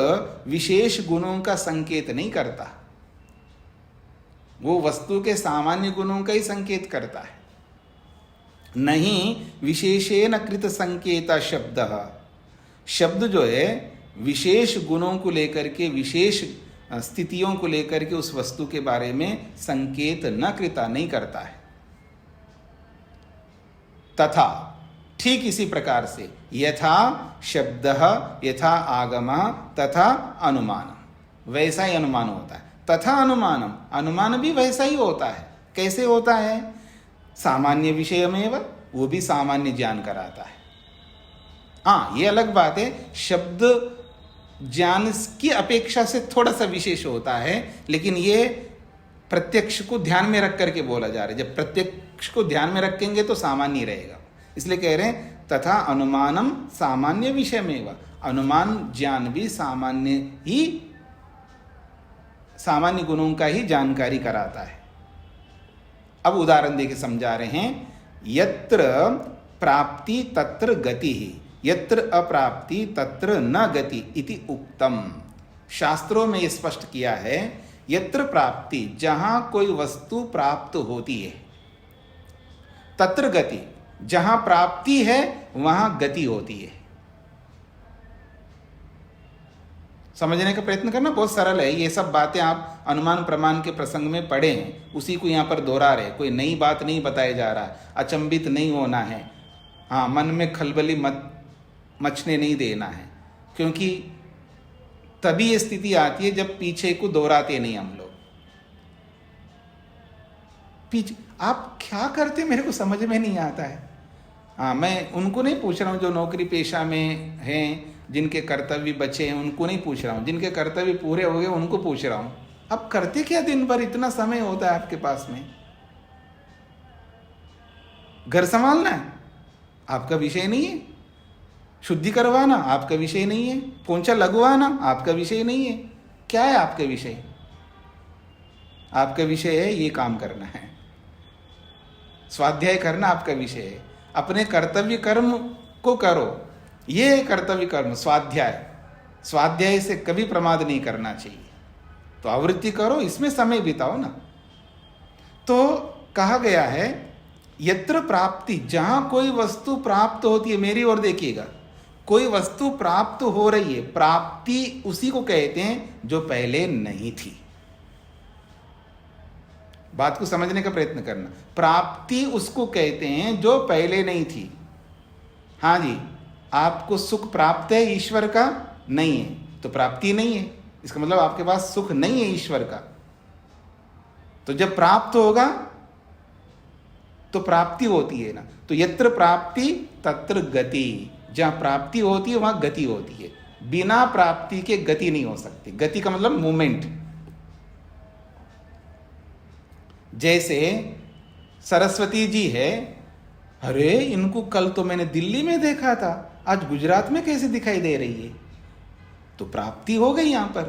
विशेष गुणों का संकेत नहीं करता, वो वस्तु के सामान्य गुणों का ही संकेत करता है। नहीं विशेषेण कृत संकेत शब्द, शब्द जो है विशेष गुणों को लेकर के, विशेष स्थितियों को लेकर के उस वस्तु के बारे में संकेत न कृता, नहीं करता है। तथा, ठीक इसी प्रकार से, यथा शब्द यथा आगम तथा अनुमान, वैसा ही अनुमान होता है। तथा अनुमानम, अनुमान भी वैसा ही होता है। कैसे होता है? सामान्य विषयमेव, वो भी सामान्य ज्ञान कराता है। हाँ, ये अलग बात है, शब्द ज्ञान की अपेक्षा से थोड़ा सा विशेष होता है, लेकिन ये प्रत्यक्ष को ध्यान में रख करके बोला जा रहा है। जब प्रत्यक्ष को ध्यान में रखेंगे तो सामान्य रहेगा, इसलिए कह रहे हैं तथा अनुमानम सामान्य विषय में व, अनुमान ज्ञान भी सामान्य गुणों का ही जानकारी कराता है। अब उदाहरण देके समझा रहे हैं, यत्र प्राप्ति तत्र गति ही, यत्र अप्राप्ति तत्र न गति इति उक्तम। शास्त्रों में स्पष्ट किया है, यत्र प्राप्ति, जहां कोई वस्तु प्राप्त होती है, तत्र गति, जहां प्राप्ति है वहां गति होती है। समझने का प्रयत्न करना, बहुत सरल है। ये सब बातें आप अनुमान प्रमाण के प्रसंग में पढ़े हैं, उसी को यहाँ पर दोहरा रहे, कोई नई बात नहीं बताया जा रहा। अचंभित नहीं होना है, हाँ, मन में खलबली मचने नहीं देना है, क्योंकि तभी ये स्थिति आती है जब पीछे को दोहराते नहीं हम लोग। पीछे आप क्या करते मेरे को समझ में नहीं आता है। हाँ, मैं उनको नहीं पूछ रहा हूँ जो नौकरी पेशा में हैं, जिनके कर्तव्य बचे हैं, उनको नहीं पूछ रहा हूँ। जिनके कर्तव्य पूरे हो गए उनको पूछ रहा हूँ। अब करते क्या दिन भर, इतना समय होता है आपके पास में? घर संभालना है आपका विषय नहीं है, शुद्धि करवाना आपका विषय नहीं है, पोंछा लगवाना आपका विषय नहीं है। क्या है आपका विषय? आपका विषय है ये काम करना है, स्वाध्याय करना आपका विषय है। अपने कर्तव्य कर्म को करो, ये कर्तव्य कर्म स्वाध्याय से कभी प्रमाद नहीं करना चाहिए। तो आवृत्ति करो, इसमें समय बिताओ ना। तो कहा गया है यत्र प्राप्ति, जहां कोई वस्तु प्राप्त होती है, मेरी ओर देखिएगा, कोई वस्तु प्राप्त हो रही है, प्राप्ति उसी को कहते हैं जो पहले नहीं थी। बात को समझने का प्रयत्न करना। प्राप्ति उसको कहते हैं जो पहले नहीं थी। हाँ जी, आपको सुख प्राप्त है ईश्वर का? नहीं है, तो प्राप्ति नहीं है। इसका मतलब आपके पास सुख नहीं है ईश्वर का। तो जब प्राप्त होगा तो प्राप्ति होती है ना। तो यत्र प्राप्ति तत्र गति, जहां प्राप्ति होती है वहां गति होती है। बिना प्राप्ति के गति नहीं हो सकती। गति का मतलब मूवमेंट। जैसे सरस्वती जी है, अरे इनको कल तो मैंने दिल्ली में देखा था, आज गुजरात में कैसे दिखाई दे रही है? तो प्राप्ति हो गई यहां पर।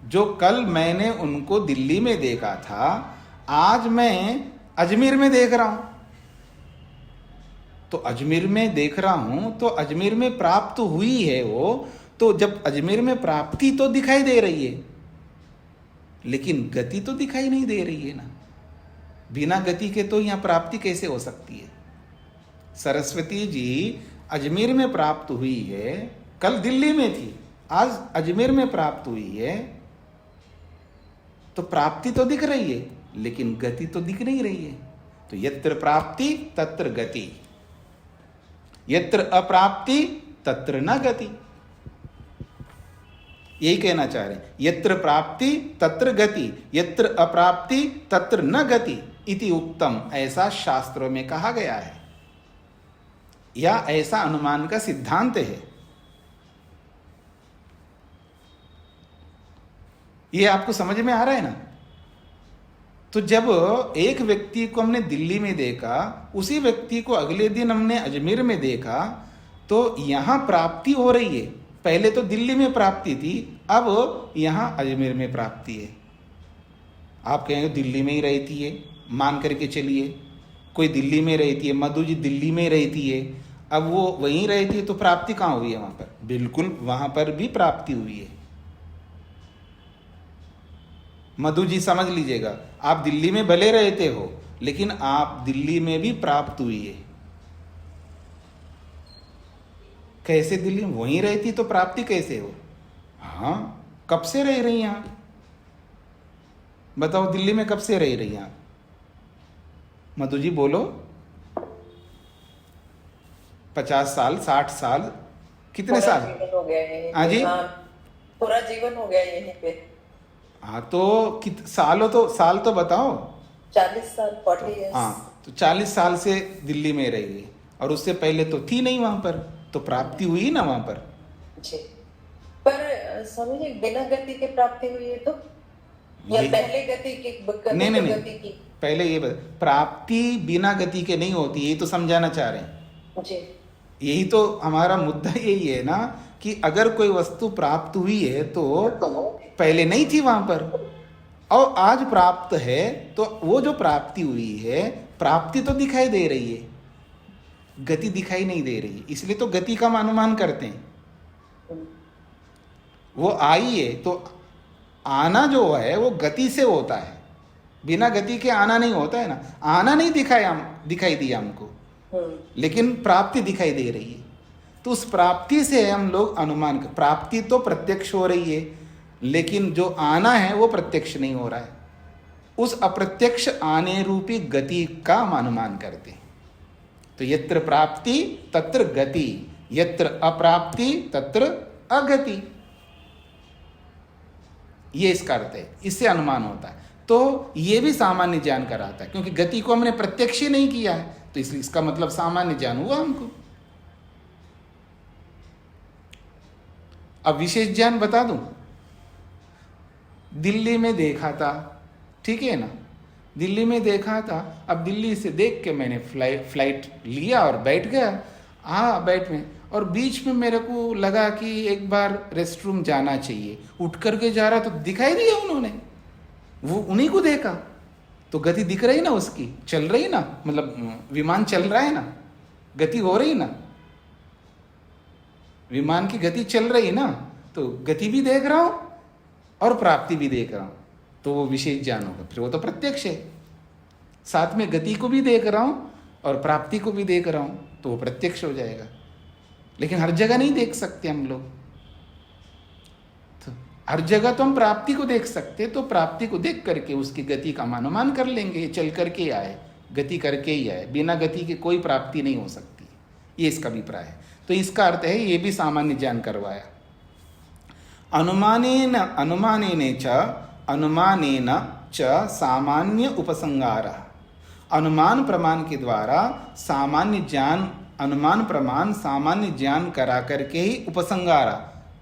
जो कल मैंने उनको दिल्ली में देखा था, आज मैं अजमेर में देख रहा हूं। तो अजमेर में देख रहा हूं तो अजमेर में प्राप्त हुई है वो। तो जब अजमेर में प्राप्ति तो दिखाई दे रही है, लेकिन गति तो दिखाई नहीं दे रही है ना। बिना गति के तो यहां प्राप्ति कैसे हो सकती है? सरस्वती जी अजमेर में प्राप्त हुई है, कल दिल्ली में थी, आज अजमेर में प्राप्त हुई है। तो प्राप्ति तो दिख रही है, लेकिन गति तो दिख नहीं रही है। तो यत्र प्राप्ति तत्र गति, यत्र अप्राप्ति तत्र न गति। यही कहना चाह रहे हैं, यत्र प्राप्ति तत्र गति, यत्र अप्राप्ति तत्र न गति इति उक्तम। ऐसा शास्त्रों में कहा गया है, या ऐसा अनुमान का सिद्धांत है। ये आपको समझ में आ रहा है ना? तो जब एक व्यक्ति को हमने दिल्ली में देखा, उसी व्यक्ति को अगले दिन हमने अजमेर में देखा, तो यहां प्राप्ति हो रही है। पहले तो दिल्ली में प्राप्ति थी, अब यहां अजमेर में प्राप्ति है। आप कहेंगे दिल्ली में ही रहती है, मान करके चलिए कोई दिल्ली में रहती है, मधु जी दिल्ली में रहती है, अब वो वहीं रहती है, तो प्राप्ति कहाँ हुई है वहां पर? बिल्कुल वहां पर भी प्राप्ति हुई है। मधु जी समझ लीजिएगा, आप दिल्ली में भले रहते हो, लेकिन आप दिल्ली में भी प्राप्त हुई है। कैसे? दिल्ली में वहीं रहती तो प्राप्ति कैसे हो? हाँ, कब से रह रही हैं आप? बताओ, दिल्ली में कब से रह रही हैं आप? मधु जी बोलो। 50 साल, 60 साल, कितने साल हो गया? हाँ जी, पूरा जीवन हो गया यहीं पे। हाँ, तो साल तो बताओ। 40 साल, 40 इयर्स। हाँ, तो 40 साल से दिल्ली में रह गई, और उससे पहले तो थी नहीं वहां पर, तो प्राप्ति हुई ना वहां पर। जी, पर समझिए बिना गति के प्राप्ति हुई है तो, या पहले गति की? नहीं, गति की पहले ये प्राप्ति बिना गति के नहीं होती, यही तो समझाना चाह रहे हैं जी। यही तो हमारा मुद्दा यही है ना कि अगर कोई वस्तु प्राप्त हुई है तो पहले नहीं थी वहां पर और आज प्राप्त है, तो वो जो प्राप्ति हुई है, प्राप्ति तो दिखाई दे रही है, गति दिखाई नहीं दे रही है, इसलिए तो गति का हम अनुमान करते हैं। वो आई है तो आना जो है वो गति से होता है, बिना गति के आना नहीं होता है ना। आना नहीं दिखाई दिया हमको, लेकिन प्राप्ति दिखाई दे रही है, तो उस प्राप्ति से हम लोग अनुमान कर, प्राप्ति तो प्रत्यक्ष हो रही है, लेकिन जो आना है वो प्रत्यक्ष नहीं हो रहा है। उस अप्रत्यक्ष आने रूपी गति का हम अनुमान करते हैं। तो यत्र प्राप्ति तत्र गति, यत्र अप्राप्ति तत्र अगति, ये इसका अर्थ है, इससे अनुमान होता है। तो ये भी सामान्य ज्ञान कराता है, क्योंकि गति को हमने प्रत्यक्ष ही नहीं किया है, तो इसलिए इसका मतलब सामान्य ज्ञान हुआ हमको। अब विशेष ज्ञान बता दूं। दिल्ली में देखा था, ठीक है ना, दिल्ली में देखा था, अब दिल्ली से देख के मैंने फ्लाइट लिया और बैठ गया, बैठ में, और बीच में मेरे को लगा कि एक बार रेस्ट रूम जाना चाहिए, उठ करके जा रहा तो दिखाई दिया उन्होंने, वो उन्हीं को देखा, तो गति दिख रही ना उसकी, चल रही ना, मतलब विमान चल रहा है ना, गति हो रही ना, विमान की गति चल रही ना, तो गति भी देख रहा हूं और प्राप्ति भी देख रहा हूं, तो वो विशेष ज्ञान होगा, फिर वो तो प्रत्यक्ष है। साथ में गति को भी देख रहा हूं और प्राप्ति को भी देख रहा हूं, तो वो प्रत्यक्ष हो जाएगा। लेकिन हर जगह नहीं देख सकते हम लोग, तो हर जगह तो हम प्राप्ति को देख सकते, तो प्राप्ति को देख करके उसकी गति का अनुमान कर लेंगे, चल करके आए, गति करके ही आए, बिना गति के कोई प्राप्ति नहीं हो सकती, ये इसका अभिप्राय है। तो इसका अर्थ है ये भी सामान्य ज्ञान करवाया। अनुमानेन च सामान्य उपसंगार, अनुमान प्रमाण के द्वारा सामान्य ज्ञान, अनुमान प्रमाण सामान्य ज्ञान करा करके ही उपसंगार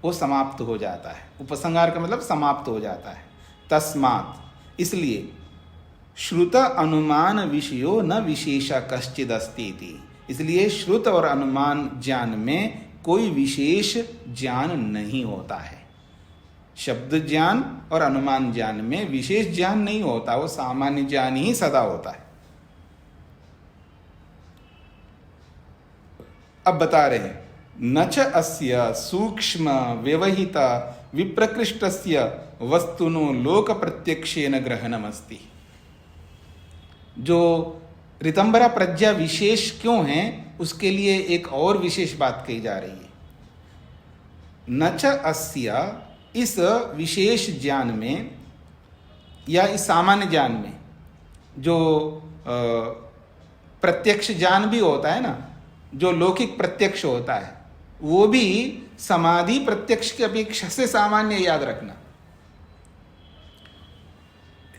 वो समाप्त हो जाता है। उपसंगार का मतलब समाप्त हो जाता है। तस्मात्, इसलिए श्रुत अनुमान विषयो न विशेषा कश्चिद अस्ति इति, इसलिए श्रुत और अनुमान ज्ञान में कोई विशेष ज्ञान नहीं होता है। शब्द ज्ञान और अनुमान ज्ञान में विशेष ज्ञान नहीं होता, वो सामान्य ज्ञान ही सदा होता है। अब बता रहे हैं, न च अस्य सूक्ष्म व्यवहित विप्रकृष्टस्य वस्तुनो लोक प्रत्यक्षेन ग्रहणमस्ति। जो ऋतंबरा प्रज्ञा विशेष क्यों है, उसके लिए एक और विशेष बात कही जा रही है। न च अस्य, इस विशेष ज्ञान में या इस सामान्य ज्ञान में, जो प्रत्यक्ष ज्ञान भी होता है ना, जो लौकिक प्रत्यक्ष होता है, वो भी समाधि प्रत्यक्ष की अपेक्षा से सामान्य, याद रखना।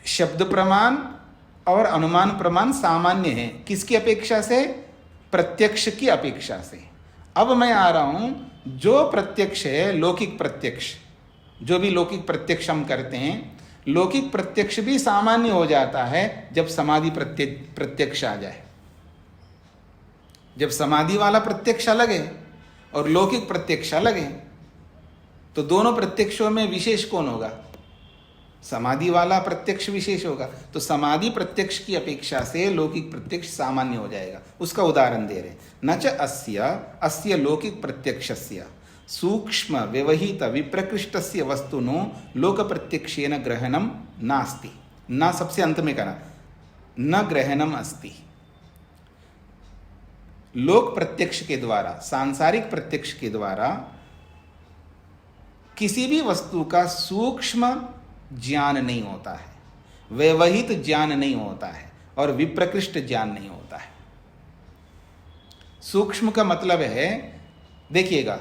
शब्द प्रमाण और अनुमान प्रमाण सामान्य है, किसकी अपेक्षा से? प्रत्यक्ष की अपेक्षा से। अब मैं आ रहा हूं, जो प्रत्यक्ष है लौकिक प्रत्यक्ष, जो भी लौकिक प्रत्यक्ष हम करते हैं, लौकिक प्रत्यक्ष भी सामान्य हो जाता है जब समाधि प्रत्यक्ष आ जाए। जब समाधि वाला प्रत्यक्ष अलग है और लौकिक प्रत्यक्ष अलग है, तो दोनों प्रत्यक्षों में विशेष कौन होगा? समाधि वाला प्रत्यक्ष विशेष होगा। तो समाधि प्रत्यक्ष की अपेक्षा से लौकिक प्रत्यक्ष सामान्य हो जाएगा। उसका उदाहरण दे रहे, न च अस्य लौकिक प्रत्यक्षस्य सूक्ष्म व्यवहित विप्रकृष्टस्य वस्तुनो लोक प्रत्यक्षेन ग्रहणम नास्ति। ना सबसे अंत में करना, न ग्रहणम अस्ति। लोक प्रत्यक्ष के द्वारा, सांसारिक प्रत्यक्ष के द्वारा किसी भी वस्तु का सूक्ष्म ज्ञान नहीं होता है, व्यवहित ज्ञान नहीं होता है और विप्रकृष्ट ज्ञान नहीं होता है। सूक्ष्म का मतलब है, देखिएगा,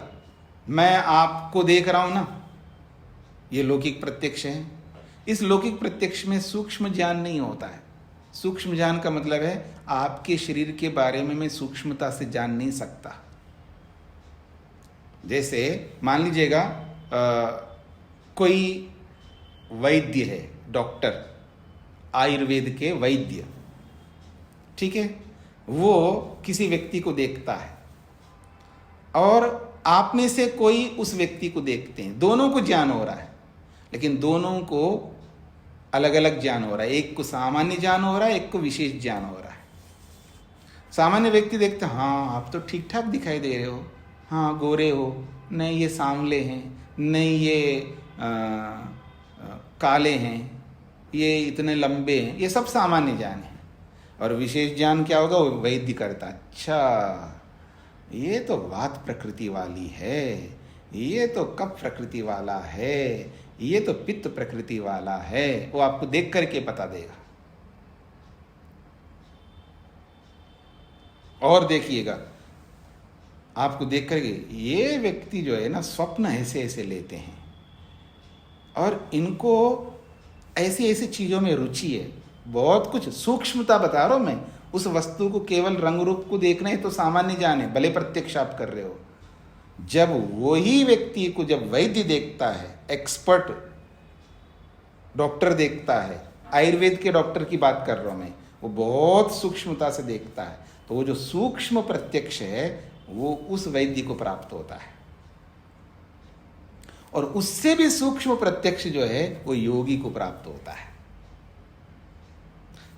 मैं आपको देख रहा हूं ना, ये लौकिक प्रत्यक्ष है। इस लौकिक प्रत्यक्ष में सूक्ष्म ज्ञान नहीं होता है। सूक्ष्म ज्ञान का मतलब है आपके शरीर के बारे में मैं सूक्ष्मता से जान नहीं सकता। जैसे मान लीजिएगा कोई वैद्य है, डॉक्टर, आयुर्वेद के वैद्य, ठीक है, वो किसी व्यक्ति को देखता है और आप में से कोई उस व्यक्ति को देखते हैं, दोनों को ज्ञान हो रहा है, लेकिन दोनों को अलग अलग ज्ञान हो रहा है। एक को सामान्य ज्ञान हो रहा है, एक को विशेष ज्ञान हो रहा है। सामान्य व्यक्ति देखता है, हाँ आप तो ठीक ठाक दिखाई दे रहे हो, हाँ गोरे हो, नहीं ये सांवले हैं, नहीं ये काले हैं, ये इतने लंबे हैं, ये सब सामान्य ज्ञान है। और विशेष ज्ञान क्या होगा, वो वैद्य करता, अच्छा ये तो वात प्रकृति वाली है, ये तो कफ प्रकृति वाला है, ये तो पित्त प्रकृति वाला है, वो आपको देख करके पता देगा। और देखिएगा, आपको देख करके ये व्यक्ति जो है ना स्वप्न ऐसे ऐसे लेते हैं और इनको ऐसी ऐसी चीज़ों में रुचि है, बहुत कुछ सूक्ष्मता बता रहा हूँ मैं। उस वस्तु को केवल रंग रूप को देखना है तो सामान्य ज्ञान है, भले प्रत्यक्ष आप कर रहे हो। जब वही व्यक्ति को जब वैद्य देखता है, एक्सपर्ट डॉक्टर देखता है, आयुर्वेद के डॉक्टर की बात कर रहा हूँ मैं, वो बहुत सूक्ष्मता से देखता है, तो वो जो सूक्ष्म प्रत्यक्ष है वो उस वैद्य को प्राप्त होता है। और उससे भी सूक्ष्म प्रत्यक्ष जो है वो योगी को प्राप्त होता है।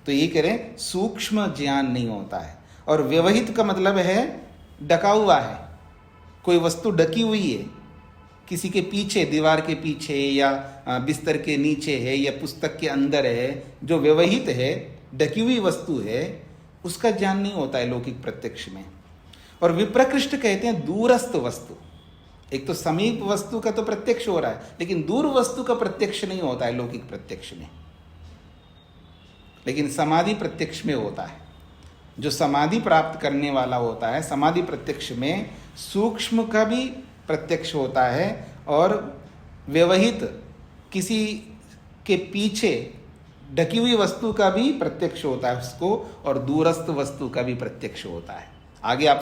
तो ये कह रहे हैं सूक्ष्म ज्ञान नहीं होता है। और व्यवहित का मतलब है ढका हुआ है, कोई वस्तु ढकी हुई है, किसी के पीछे, दीवार के पीछे या बिस्तर के नीचे है या पुस्तक के अंदर है, जो व्यवहित है, ढकी हुई वस्तु है, उसका ज्ञान नहीं होता है लौकिक प्रत्यक्ष में। और विप्रकृष्ट कहते हैं दूरस्थ वस्तु। एक तो समीप वस्तु का तो प्रत्यक्ष हो रहा है, लेकिन दूर वस्तु का प्रत्यक्ष नहीं होता है लौकिक प्रत्यक्ष में, लेकिन समाधि प्रत्यक्ष में होता है। जो समाधि प्राप्त करने वाला होता है, समाधि प्रत्यक्ष में सूक्ष्म का भी प्रत्यक्ष होता है और व्यवहित किसी के पीछे ढकी हुई वस्तु का भी प्रत्यक्ष होता है उसको, और दूरस्थ वस्तु का भी प्रत्यक्ष होता है। आगे आप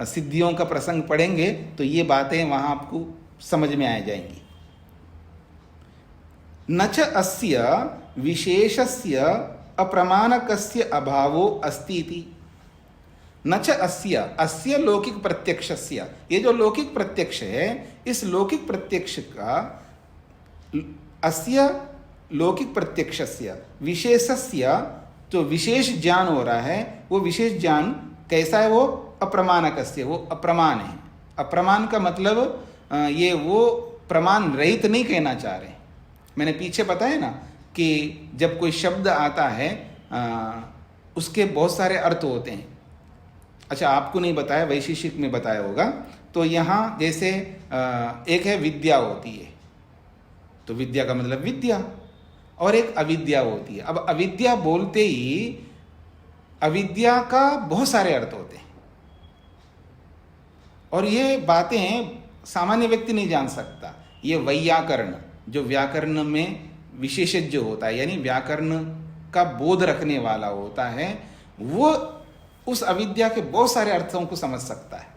सिद्धियों का प्रसंग पढ़ेंगे तो ये बातें वहां आपको समझ में आ जाएंगी। न च अस्य विशेषस्य अप्रमाणकस्य अभावो अस्ति इति। न च अस्य लौकिक प्रत्यक्षस्य, ये जो लौकिक प्रत्यक्ष है, इस लौकिक प्रत्यक्ष का, अस्य लौकिक प्रत्यक्षस्य विशेषस्य, जो विशेष ज्ञान हो रहा है, वो विशेष ज्ञान कैसा है, वो अप्रमाणकस्य, वो अप्रमाण है। अप्रमाण का मतलब ये वो प्रमाण रहित नहीं कहना चाह रहे। मैंने पीछे बताया ना कि जब कोई शब्द आता है उसके बहुत सारे अर्थ होते हैं। अच्छा, आपको नहीं बताया, वैशेषिक में बताया होगा। तो यहाँ जैसे एक है विद्या होती है, तो विद्या का मतलब विद्या, और एक अविद्या होती है। अब अविद्या बोलते ही अविद्या का बहुत सारे अर्थ होते हैं, और ये बातें सामान्य व्यक्ति नहीं जान सकता। ये वैयाकरण, जो व्याकरण में विशेषज्ञ होता है, यानी व्याकरण का बोध रखने वाला होता है, वो उस अविद्या के बहुत सारे अर्थों को समझ सकता है।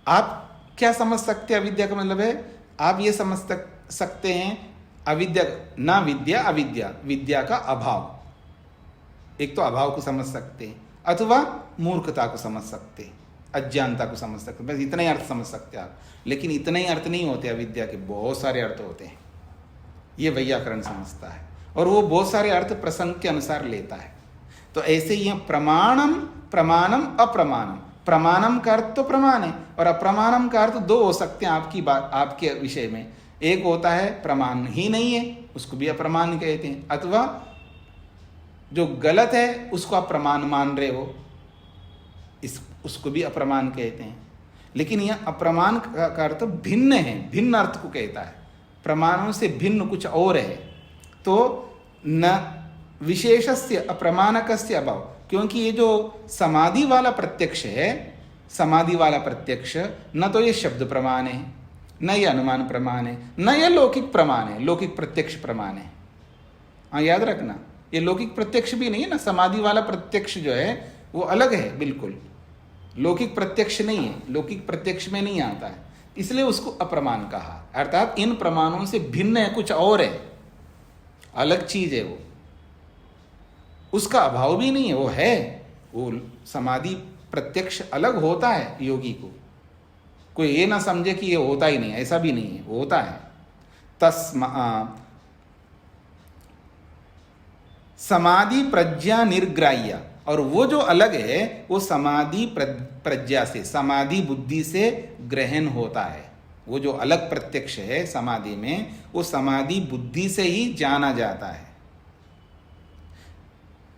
आप क्या समझ सकते हैं अविद्या का मतलब है? आप ये समझ सकते हैं अविद्या, ना विद्या, अविद्या, विद्या का अभाव। एक तो अभाव को समझ सकते हैं, अथवा मूर्खता को समझ सकते हैं, अज्ञानता को समझ सकते हैं। बस इतना ही अर्थ समझ सकते हैं आप, लेकिन इतने ही अर्थ नहीं होते अविद्या के, बहुत सारे अर्थ होते हैं। ये वैयाकरण समझता है, और वो बहुत सारे अर्थ प्रसंग के अनुसार लेता है। तो ऐसे ही प्रमाणम, प्रमाणम, अप्रमाणम। प्रमाणम का अर्थ तो प्रमाण है, और अप्रमाणम का अर्थ दो हो सकते हैं आपकी बात, आपके विषय में। एक होता है प्रमाण ही नहीं है, उसको भी अप्रमाण कहते हैं, अथवा जो गलत है उसको आप प्रमाण मान रहे हो, उसको भी अप्रमाण कहते हैं। लेकिन यह अप्रमाण का अर्थ भिन्न है, भिन्न अर्थ को कहता है, प्रमाणों से भिन्न कुछ और है। तो न विशेषस्य अप्रमाणकस्य अभाव, क्योंकि ये जो समाधि वाला प्रत्यक्ष है, समाधि वाला प्रत्यक्ष न तो ये शब्द प्रमाण है, न ये अनुमान प्रमाण है, न ये लौकिक प्रमाण है, लौकिक प्रत्यक्ष प्रमाण है। हाँ, याद रखना, ये लौकिक प्रत्यक्ष भी नहीं है ना। समाधि वाला प्रत्यक्ष जो है वो अलग है बिल्कुल, लौकिक प्रत्यक्ष नहीं है, लौकिक प्रत्यक्ष में नहीं आता है, इसलिए उसको अप्रमाण कहा। अर्थात इन प्रमाणों से भिन्न है, कुछ और है। अलग चीज है वो, उसका अभाव भी नहीं है, वो है। वो समाधि प्रत्यक्ष अलग होता है योगी को, कोई ये ना समझे कि ये होता ही नहीं, ऐसा भी नहीं है, वो होता है। समाधि प्रज्ञा निर्ग्राह्य, और वो जो अलग है वो समाधि प्रज्ञा से, समाधि बुद्धि से ग्रहण होता है। वो जो अलग प्रत्यक्ष है समाधि में, वो समाधि बुद्धि से ही जाना जाता है।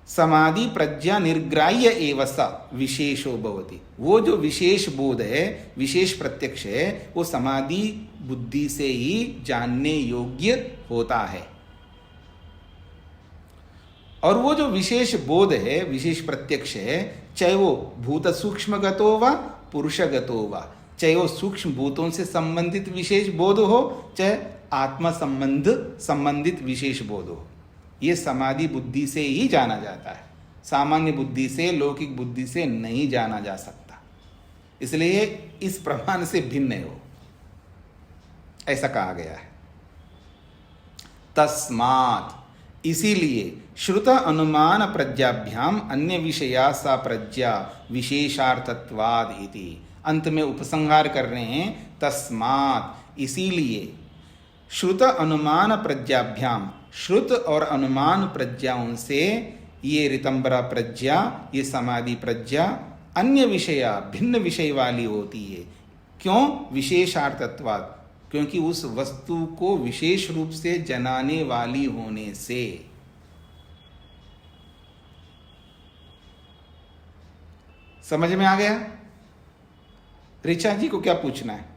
समाधि प्रज्ञा निर्ग्राह्य एव स विशेषो भवति, वो जो विशेष बोध है, विशेष प्रत्यक्ष है, वो समाधि बुद्धि से ही जानने योग्य होता है। और वो जो विशेष बोध है, विशेष प्रत्यक्ष है, चाहे वो भूत सूक्ष्मगतो व पुरुषगतो व, चाहे वो सूक्ष्म भूतों से संबंधित विशेष बोध हो, चाहे आत्मा संबंधित विशेष बोध हो, ये समाधि बुद्धि से ही जाना जाता है। सामान्य बुद्धि से, लौकिक बुद्धि से नहीं जाना जा सकता, इसलिए इस प्रमाण से भिन्न है वो, ऐसा कहा गया है। तस्मात्, इसीलिए श्रुत अनुमान प्रज्ञाभ्याम अन्य विषया सा प्रज्ञा विशेषार्थत्वाद इति, अंत में उपसंहार कर रहे हैं। तस्मात्, इसीलिए श्रुत अनुमान प्रज्ञाभ्याम, श्रुत और अनुमान प्रज्ञाओं से ये ऋतंबरा प्रज्ञा, ये समाधि प्रज्ञा अन्य विषया, भिन्न विषय वाली होती है। क्यों? विशेषार्थत्वाद, क्योंकि उस वस्तु को विशेष रूप से जनाने वाली होने से। समझ में आ गया? ऋचा जी को क्या पूछना है?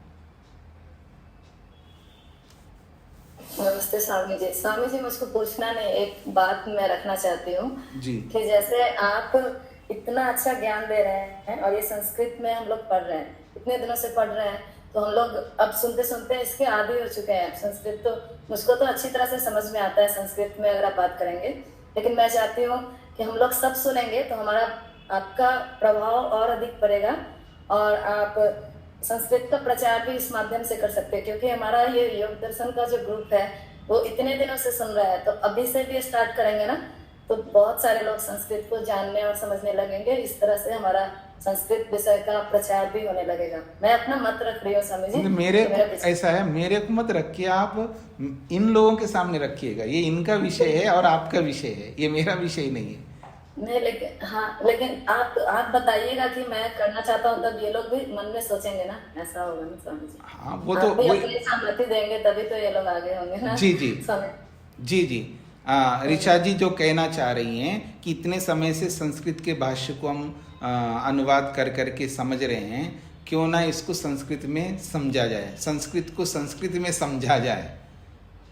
नमस्ते स्वामी जी। स्वामी जी, मुझको पूछना नहीं, एक बात मैं रखना चाहती हूँ जी, कि जैसे आप इतना अच्छा ज्ञान दे रहे हैं और ये संस्कृत में हम लोग पढ़ रहे हैं, इतने दिनों से पढ़ रहे हैं, तो हम लोग अब सुनते सुनते इसके आदी हो चुके हैं। संस्कृत तो मुझको तो अच्छी तरह से समझ में आता है संस्कृत में अगर आप बात करेंगे, लेकिन मैं चाहती हूँ कि हम लोग सब सुनेंगे तो हमारा आपका प्रभाव और अधिक पड़ेगा और आप संस्कृत का प्रचार भी इस माध्यम से कर सकते हैं, क्योंकि हमारा ये योग दर्शन का जो ग्रुप है वो इतने दिनों से सुन रहा है, तो अभी से भी स्टार्ट करेंगे ना तो बहुत सारे लोग संस्कृत को जानने और समझने लगेंगे। इस तरह से हमारा संस्कृत विषय का प्रचार भी होने लगेगा। मैं अपना मत रख रही हूँ स्वामी जी। मेरे ऐसा है, मेरे को मत रखिए आप, इन लोगों के सामने रखिएगा। ये इनका विषय है और आपका विषय है, ये मेरा विषय नहीं है। नहीं, लेकिन हाँ, लेकिन आप बताइएगा कि मैं करना चाहता हूँ, तब ये लोग भी मन में सोचेंगे ना, ऐसा होगा ना स्वामी जी। हाँ, वो तो अपनी सहमति देंगे तभी तो ये लोग आगे होंगे ना। जी जी जी जी। ऋचा जी जो कहना चाह रही हैं कि इतने समय से संस्कृत के भाष्य को हम अनुवाद कर करके समझ रहे हैं, क्यों ना इसको संस्कृत में समझा जाए, संस्कृत को संस्कृत में समझा जाए।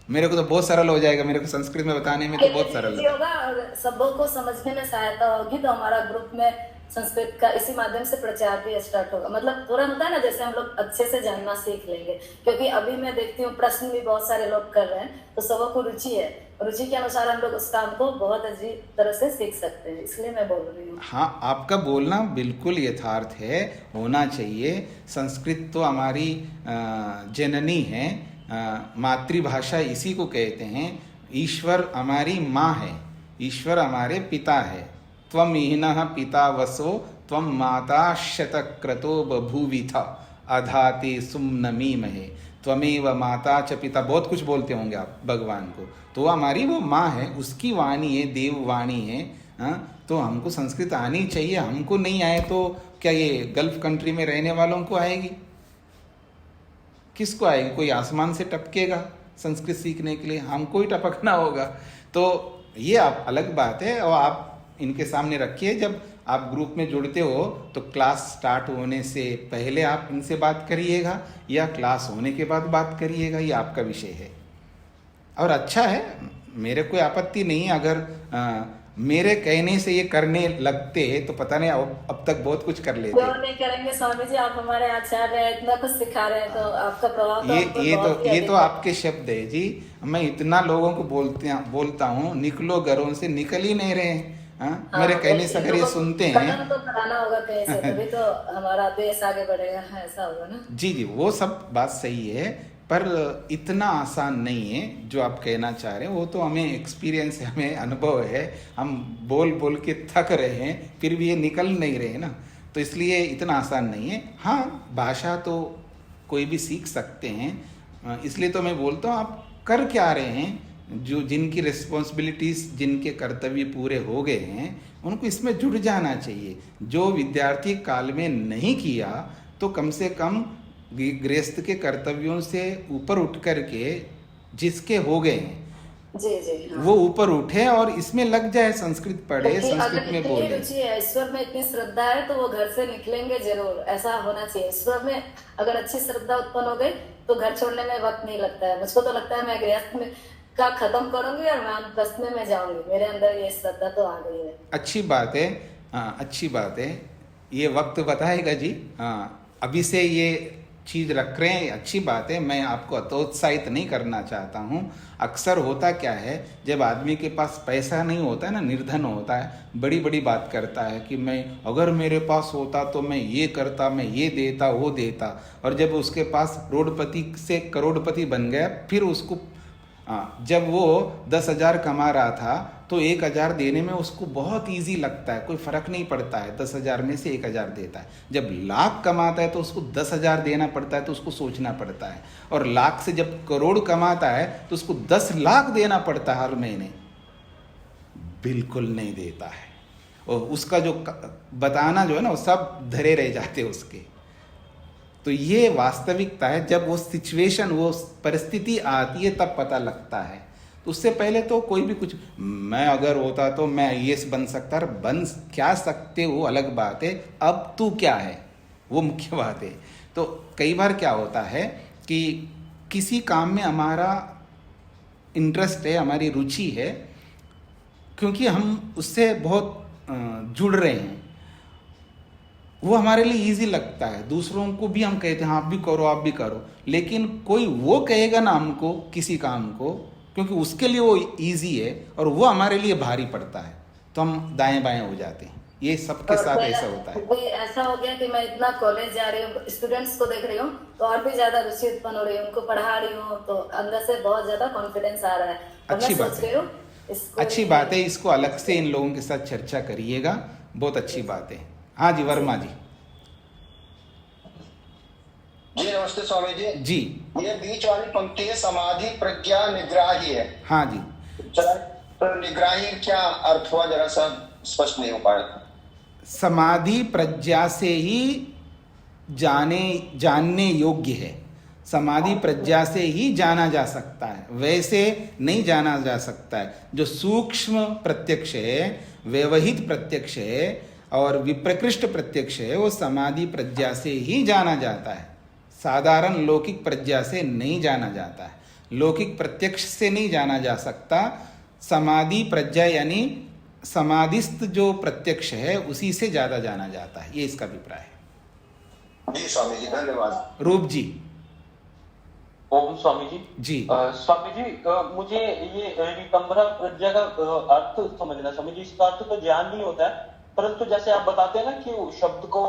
मेरे को तो बहुत सरल हो जाएगा, मेरे को संस्कृत में बताने में तो बहुत सरल होगा और सबों को समझने में सहायता होगी, तो हमारा ग्रुप में संस्कृत का इसी माध्यम से प्रचार भी स्टार्ट होगा। मतलब थोड़ा होता है ना, जैसे हम लोग अच्छे से जानना सीख लेंगे, क्योंकि अभी मैं देखती हूँ प्रश्न भी बहुत सारे लोग कर रहे हैं, तो सबों को रुचि है, रुचि के अनुसार हम लोग उस काम को बहुत अच्छी तरह से सीख सकते हैं, इसलिए मैं बोल रही हूँ। हाँ, आपका बोलना बिल्कुल यथार्थ है, होना चाहिए। संस्कृत तो हमारी जननी है, मातृभाषा इसी को कहते हैं। ईश्वर हमारी माँ है, ईश्वर हमारे पिता है। त्वम ईनः पिता वसो त्वम माता शतक्रतो बभूविथ अधाते सुम्नमीमहे त्वमेव माता च पिता, बहुत कुछ बोलते होंगे आप भगवान को। तो हमारी वो माँ है, उसकी वाणी है, देव वाणी है। तो हमको संस्कृत आनी चाहिए। हमको नहीं आए तो क्या ये गल्फ कंट्री में रहने वालों को आएगी? किसको आएगी? कोई आसमान से टपकेगा संस्कृत सीखने के लिए? हमको ही टपकना होगा। तो ये आप अलग बात है, और आप इनके सामने रखिए। जब आप ग्रुप में जुड़ते हो तो क्लास स्टार्ट होने से पहले आप इनसे बात करिएगा या क्लास होने के बाद बात करिएगा, ये आपका विषय है। और अच्छा है, मेरे कोई आपत्ति नहीं। अगर मेरे कहने से ये करने लगते तो पता नहीं अब तक बहुत कुछ कर लेते। क्यों नहीं करेंगे स्वामी जी, आप हमारे आचार्य हैं, इतना कुछ सिखा रहे हैं, तो आपका प्रभाव ये तो आपके शब्द है जी। मैं इतना लोगों को बोलता हूँ, निकलो घरों से, निकल ही नहीं रहे। मेरे कहने से अगर ये सुनते हैं तो कराना होगा कहीं से, तभी तो हमारा देश आगे बढ़ेगा, ऐसा होगा ना। जी जी, वो सब बात सही है, पर इतना आसान नहीं है जो आप कहना चाह रहे हैं। वो तो हमें एक्सपीरियंस है, हमें अनुभव है, हम बोल बोल के थक रहे हैं, फिर भी ये निकल नहीं रहे ना, तो इसलिए इतना आसान नहीं है। हाँ, भाषा तो कोई भी सीख सकते हैं, इसलिए तो मैं बोलता हूँ आप कर क्या रहे हैं, जो जिनकी रिस्पॉन्सिबिलिटीज़, जिनके कर्तव्य पूरे हो गए हैं उनको इसमें जुड़ जाना चाहिए। जो विद्यार्थी काल में नहीं किया तो कम से कम गृहस्थ के कर्तव्यों से ऊपर उठ करके जिसके हो गए हैं जी जी हाँ। वो ऊपर उठे और इसमें लग जाए, संस्कृत पढ़े, संस्कृत में बोले। रुचि है, ईश्वर में इतनी श्रद्धा है तो वो घर से निकलेंगे जरूर, ऐसा होना चाहिए। ईश्वर में अगर अच्छी श्रद्धा उत्पन्न हो गई तो घर छोड़ने में वक्त नहीं लगता है। मुझको तो लगता है मैं गृहस्थ में का खत्म करूंगी और वानप्रस्थ में मैं जाऊंगी, मेरे अंदर ये श्रद्धा तो आ गई है। अच्छी बात है, हाँ अच्छी बात है, ये वक्त बताएगा जी। हाँ, अभी से ये चीज़ रख रहे हैं, अच्छी बात है। मैं आपको हतोत्साहित नहीं करना चाहता हूँ। अक्सर होता क्या है, जब आदमी के पास पैसा नहीं होता है ना, निर्धन होता है, बड़ी बड़ी बात करता है कि मैं अगर मेरे पास होता तो मैं ये करता, मैं ये देता, वो देता। और जब उसके पास करोड़पति से करोड़पति बन गया, फिर उसको जब वो 10,000 कमा रहा था तो 1,000 देने में उसको बहुत इजी लगता है, कोई फर्क नहीं पड़ता है, 10,000 में से 1,000 देता है। जब लाख कमाता है तो उसको 10,000 देना पड़ता है, तो उसको सोचना पड़ता है। और लाख से जब करोड़ कमाता है तो उसको 10 लाख देना पड़ता है हर महीने, बिल्कुल नहीं देता है। और उसका जो बताना जो है ना, वो सब धरे रह जाते उसके। तो ये वास्तविकता है। जब वो सिचुएशन, वो परिस्थिति आती है तब पता लगता है। तो उससे पहले तो कोई भी कुछ, मैं अगर होता तो मैं IAS बन सकता, बन क्या सकते हो अलग बात है, अब तू क्या है वो मुख्य बात है। तो कई बार क्या होता है कि किसी काम में हमारा इंटरेस्ट है, हमारी रुचि है, क्योंकि हम उससे बहुत जुड़ रहे हैं, वो हमारे लिए इजी लगता है। दूसरों को भी हम कहते हैं आप भी करो, आप भी करो, लेकिन कोई वो कहेगा ना हमको किसी काम को, क्योंकि उसके लिए वो इजी है और वो हमारे लिए भारी पड़ता है, तो हम दाएं बाएं हो जाते हैं। ये सबके साथ ऐसा होता है। कोई ऐसा हो गया कि मैं इतना कॉलेज जा रही हूँ, स्टूडेंट्स को देख रही हूँ तो और भी ज्यादा रुचि उत्पन्न हो रही है, उनको पढ़ा रही हूँ तो अंदर से बहुत ज्यादा कॉन्फिडेंस आ रहा है। अच्छी बात है, अच्छी बात है। इसको अलग से इन लोगों के साथ चर्चा करिएगा, बहुत अच्छी बात है। हाँ जी, वर्मा जी। जी नमस्ते स्वामी जी। जी, ये बीच वाली पंक्ति है समाधि प्रज्ञा निग्राही है। हाँ जी, तो निग्राही क्या अर्थ हुआ, जरा सा स्पष्ट नहीं हो पाया। समाधि प्रज्ञा से ही जानने योग्य है। समाधि प्रज्ञा से ही जाना जा सकता है, वैसे नहीं जाना जा सकता है। जो सूक्ष्म प्रत्यक्ष है, व्यवहित प्रत्यक्ष है और विप्रकृष्ट प्रत्यक्ष है, वो समाधि प्रज्ञा से ही जाना जाता है। साधारण लौकिक प्रज्ञा से नहीं जाना जाता है, लौकिक प्रत्यक्ष से नहीं जाना जा सकता। समाधि प्रज्ञा यानी समाधिस्थ जो प्रत्यक्ष है उसी से ज्यादा जाना जाता है, ये इसका अभिप्राय है। जी स्वामी जी, धन्यवाद। रूप जी। ओम स्वामी जी। जी स्वामी जी, मुझे ये रितंभरा प्रज्ञा का अर्थ समझना। स्वामी जी, इसका अर्थ तो ज्ञान नहीं होता है, परंतु जैसे आप बताते हैं ना कि वो शब्द को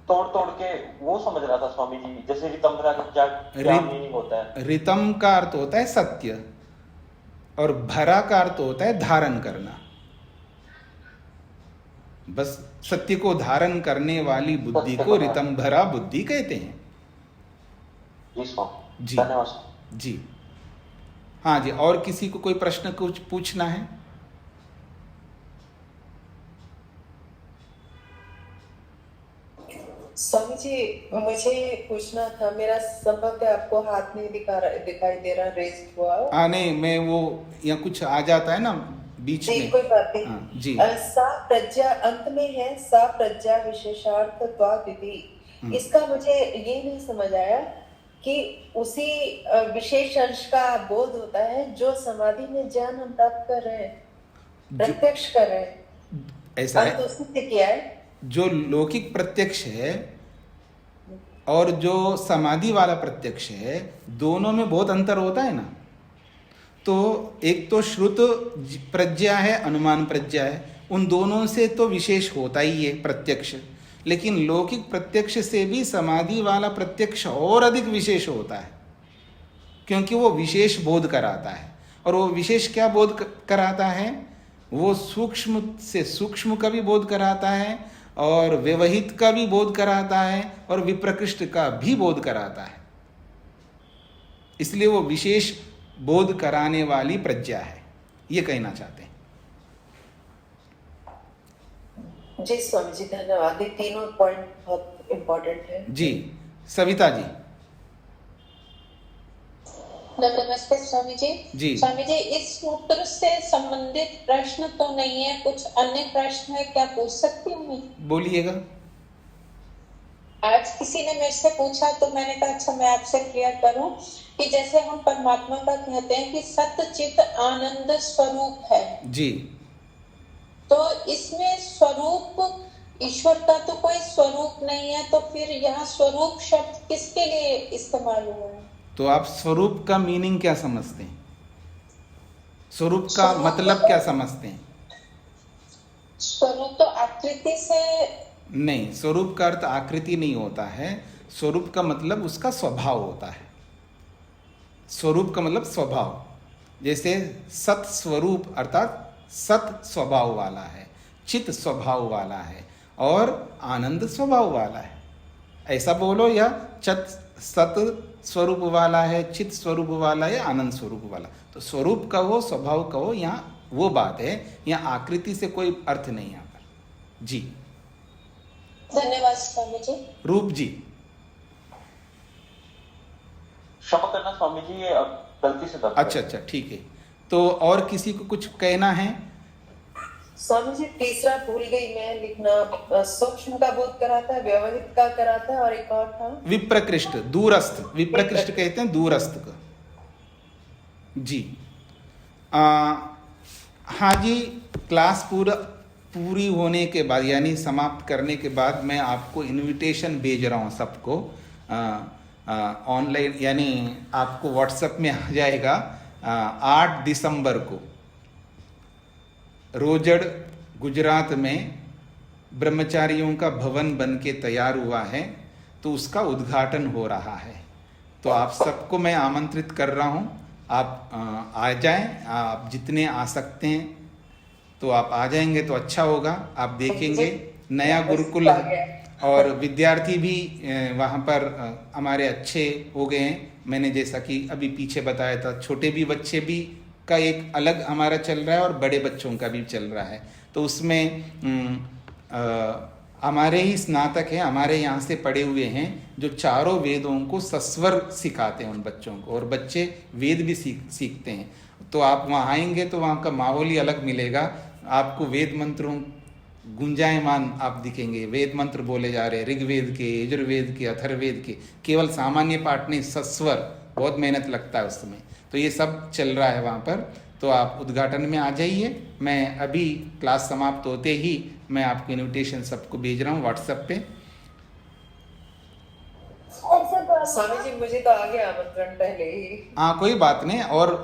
तोड़ तोड़ के, वो समझ रहा था स्वामी जी। जैसे रितंभरा का क्या मीनिंग होता है? रितम का अर्थ होता है सत्य और भरा का अर्थ होता है धारण करना। बस सत्य को धारण करने वाली बुद्धि को रितंभरा बुद्धि कहते हैं। जी धन्यवाद जी। हाँ जी, और किसी को कोई प्रश्न कुछ पूछना है? स्वामी जी, मुझे पूछना था, मेरा संभवतः आपको हाथ नहीं दिखाई दे रहा, रेस्ट हुआ। नहीं, मैं वो यहाँ कुछ आ जाता है ना बीच में। कोई बात नहीं। हाँ, जी। सा प्रज्ञा अंत में है, सा प्रज्ञा विशेषार्थ विधि। इसका मुझे ये नहीं समझ आया कि उसी विशेष अंश का बोध होता है जो समाधि में ज्ञान हम प्राप्त कर रहे हैं, प्रत्यक्ष कर रहे हैं। ऐसा है, उसी से किया है। जो लौकिक प्रत्यक्ष है और जो समाधि वाला प्रत्यक्ष है, दोनों में बहुत अंतर होता है ना। तो एक तो श्रुत प्रज्ञा है, अनुमान प्रज्ञा है, उन दोनों से तो विशेष होता ही है प्रत्यक्ष। लेकिन लौकिक प्रत्यक्ष से भी समाधि वाला प्रत्यक्ष और अधिक विशेष होता है। क्योंकि वो विशेष बोध कराता है। और वो विशेष क्या बोध कराता है? वो सूक्ष्म से सूक्ष्म का भी बोध कराता है, और व्यवहित का भी बोध कराता है, और विप्रकृष्ट का भी बोध कराता है। इसलिए वो विशेष बोध कराने वाली प्रज्ञा है, ये कहना चाहते हैं। जी स्वामी जी धन्यवाद। ये तीनों पॉइंट बहुत इम्पोर्टेंट है। जी सविता जी। नमस्ते स्वामी जी। जी स्वामी जी, इस सूत्र से संबंधित प्रश्न तो नहीं है, कुछ अन्य प्रश्न है, क्या पूछ सकती हूँ मैं? बोलिएगा। आज किसी ने मेरे से पूछा तो मैंने कहा अच्छा मैं आपसे क्लियर करूं कि जैसे हम परमात्मा का कहते हैं कि सत्य चित आनंद स्वरूप है जी, तो इसमें स्वरूप ईश्वर का तो कोई स्वरूप नहीं है, तो फिर यहाँ स्वरूप शब्द किसके लिए इस्तेमाल हुआ है? तो आप स्वरूप का मीनिंग क्या समझते हैं? स्वरूप का मतलब क्या समझते हैं? स्वरूप तो आकृति से नहीं, स्वरूप का अर्थ आकृति नहीं होता है। स्वरूप का मतलब उसका स्वभाव होता है। स्वरूप का मतलब स्वभाव। जैसे सत स्वरूप अर्थात सत स्वभाव वाला है, चित स्वभाव वाला है, और आनंद स्वभाव वाला है, ऐसा बोलो। या सत स्वरूप वाला है, चित स्वरूप वाला है, आनंद स्वरूप वाला। तो स्वरूप कहो, स्वभाव कहो, यहाँ वो बात है। यहाँ आकृति से कोई अर्थ नहीं यहाँ पर। जी धन्यवाद स्वामी जी। रूप जी। क्षमा करना स्वामी जी, ये गलती से अच्छा अच्छा ठीक है। तो और किसी को कुछ कहना है? स्वामी जी तीसरा भूल गई मैं लिखना। सूक्ष्म का बोध कराता है, व्यवहित का कराता है, और एक और था विप्रकृष्ट, दूरस्थ। विप्रकृष्ट कहते हैं दूरस्थ का। जी हाँ जी, क्लास पूरी होने के बाद यानी समाप्त करने के बाद मैं आपको इनविटेशन भेज रहा हूँ सबको ऑनलाइन, यानी आपको व्हाट्सएप में आ जाएगा। 8 दिसंबर को रोजड़ गुजरात में ब्रह्मचारियों का भवन बन के तैयार हुआ है, तो उसका उद्घाटन हो रहा है। तो आप सबको मैं आमंत्रित कर रहा हूँ, आप आ जाएं। आप जितने आ सकते हैं तो आप आ जाएंगे तो अच्छा होगा। आप देखेंगे नया गुरुकुल और विद्यार्थी भी वहाँ पर हमारे अच्छे हो गए हैं। मैंने जैसा कि अभी पीछे बताया था, छोटे भी बच्चे भी का एक अलग हमारा चल रहा है और बड़े बच्चों का भी चल रहा है। तो उसमें हमारे ही स्नातक हैं, हमारे यहाँ से पढ़े हुए हैं, जो चारों वेदों को सस्वर सिखाते हैं उन बच्चों को, और बच्चे वेद भी सीखते हैं। तो आप वहाँ आएंगे तो वहाँ का माहौल ही अलग मिलेगा। आपको वेद मंत्रों गुंजायमान आप दिखेंगे। वेद मंत्र बोले जा रहे हैं, ऋग्वेद के, यजुर्वेद के, अथर्ववेद के, केवल सामान्य पाठ नहीं, सस्वर, बहुत मेहनत लगता है उसमें। तो ये सब चल रहा है वहाँ पर। तो आप उद्घाटन में आ जाइए। मैं अभी क्लास समाप्त होते ही मैं आपको इनविटेशन सबको भेज रहा हूँ व्हाट्सएप पे। स्वामी जी मुझे तो आ गया आमंत्रण पहले ही। हाँ कोई बात नहीं, और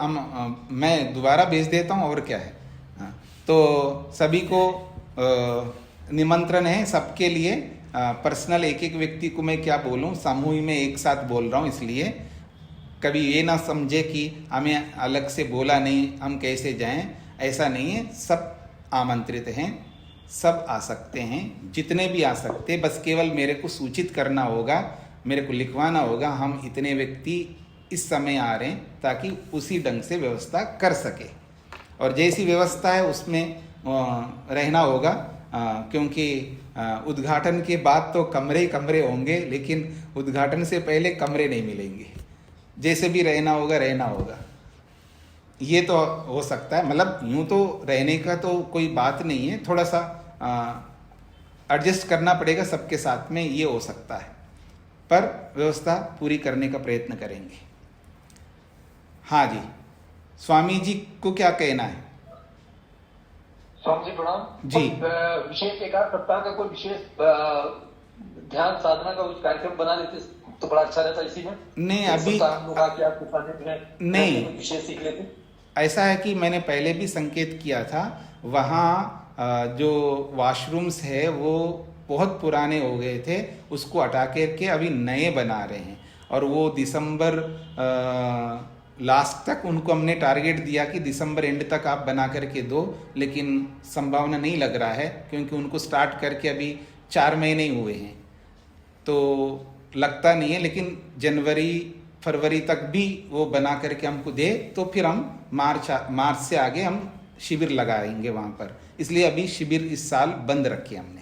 मैं दोबारा भेज देता हूँ, और क्या है। हाँ, तो सभी को निमंत्रण है सबके लिए। पर्सनल एक एक व्यक्ति को मैं क्या बोलूँ, समूह में एक साथ बोल रहा हूँ, इसलिए कभी ये ना समझे कि हमें अलग से बोला नहीं, हम कैसे जाएं। ऐसा नहीं है, सब आमंत्रित हैं, सब आ सकते हैं, जितने भी आ सकते, बस केवल मेरे को सूचित करना होगा, मेरे को लिखवाना होगा हम इतने व्यक्ति इस समय आ रहे हैं, ताकि उसी ढंग से व्यवस्था कर सके। और जैसी व्यवस्था है उसमें रहना होगा, क्योंकि उद्घाटन के बाद तो कमरे कमरे होंगे, लेकिन उद्घाटन से पहले कमरे नहीं मिलेंगे। जैसे भी रहना होगा। ये तो हो सकता है, मतलब यूँ तो रहने का तो कोई बात नहीं है, थोड़ा सा एडजस्ट करना पड़ेगा सबके साथ में, ये हो सकता है, पर व्यवस्था पूरी करने का प्रयत्न करेंगे। हाँ जी, स्वामी जी को क्या कहना है? स्वामी जी प्रणाम जी। विशेष एकाध सप्ताह का कोई विशेष ध्यान साधना का कुछ कार्यक्रम बना लेते तो बड़ा अच्छा रहता इसी में। नहीं अभी नहीं विशेष सीख लेते। ऐसा है कि मैंने पहले भी संकेत किया था, वहाँ जो वॉशरूम्स है वो बहुत पुराने हो गए थे, उसको हटा के अभी नए बना रहे हैं। और वो दिसंबर लास्ट तक उनको हमने टारगेट दिया कि दिसंबर एंड तक आप बना करके दो, लेकिन संभावना नहीं लग रहा है क्योंकि उनको स्टार्ट करके अभी 4 महीने ही हुए हैं, तो लगता नहीं है। लेकिन जनवरी फरवरी तक भी वो बना करके हमको दे तो फिर हम मार्च से आगे हम शिविर लगाएंगे वहाँ पर, इसलिए अभी शिविर इस साल बंद रखे हमने।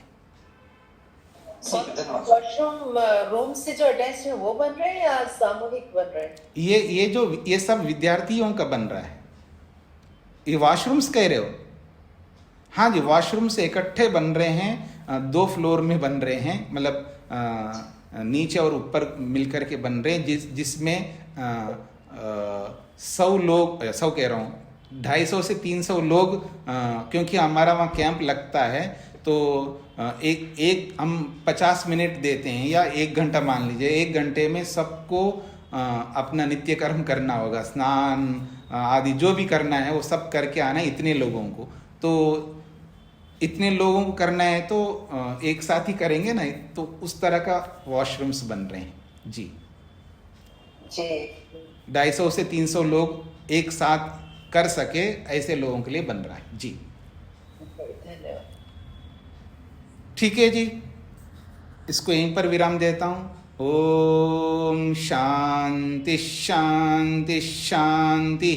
वॉशरूम रूम से जो अटैच है वो बन रहे हैं या सामूहिक बन रहे हैं? ये सब विद्यार्थियों का बन रहा है। ये वॉशरूम्स कह रहे हो? हाँ जी, वॉशरूम से इकट्ठे बन रहे हैं, 2 फ्लोर में बन रहे हैं, मतलब नीचे और ऊपर मिलकर के बन रहे हैं, जिसमें 100 लोग, 100 कह रहा हूँ, 250 से 300 लोग, क्योंकि हमारा वहाँ कैंप लगता है तो एक हम 50 मिनट देते हैं या 1 घंटा मान लीजिए। 1 घंटे में सबको अपना नित्य कर्म करना होगा, स्नान आदि जो भी करना है वो सब करके आना है इतने लोगों को। तो इतने लोगों को करना है तो एक साथ ही करेंगे ना, तो उस तरह का वॉशरूम्स बन रहे हैं जी। 250 से 300 लोग एक साथ कर सके ऐसे लोगों के लिए बन रहा है जी। ठीक है जी, इसको यहीं पर विराम देता हूँ। ओम शांति शांति शांति।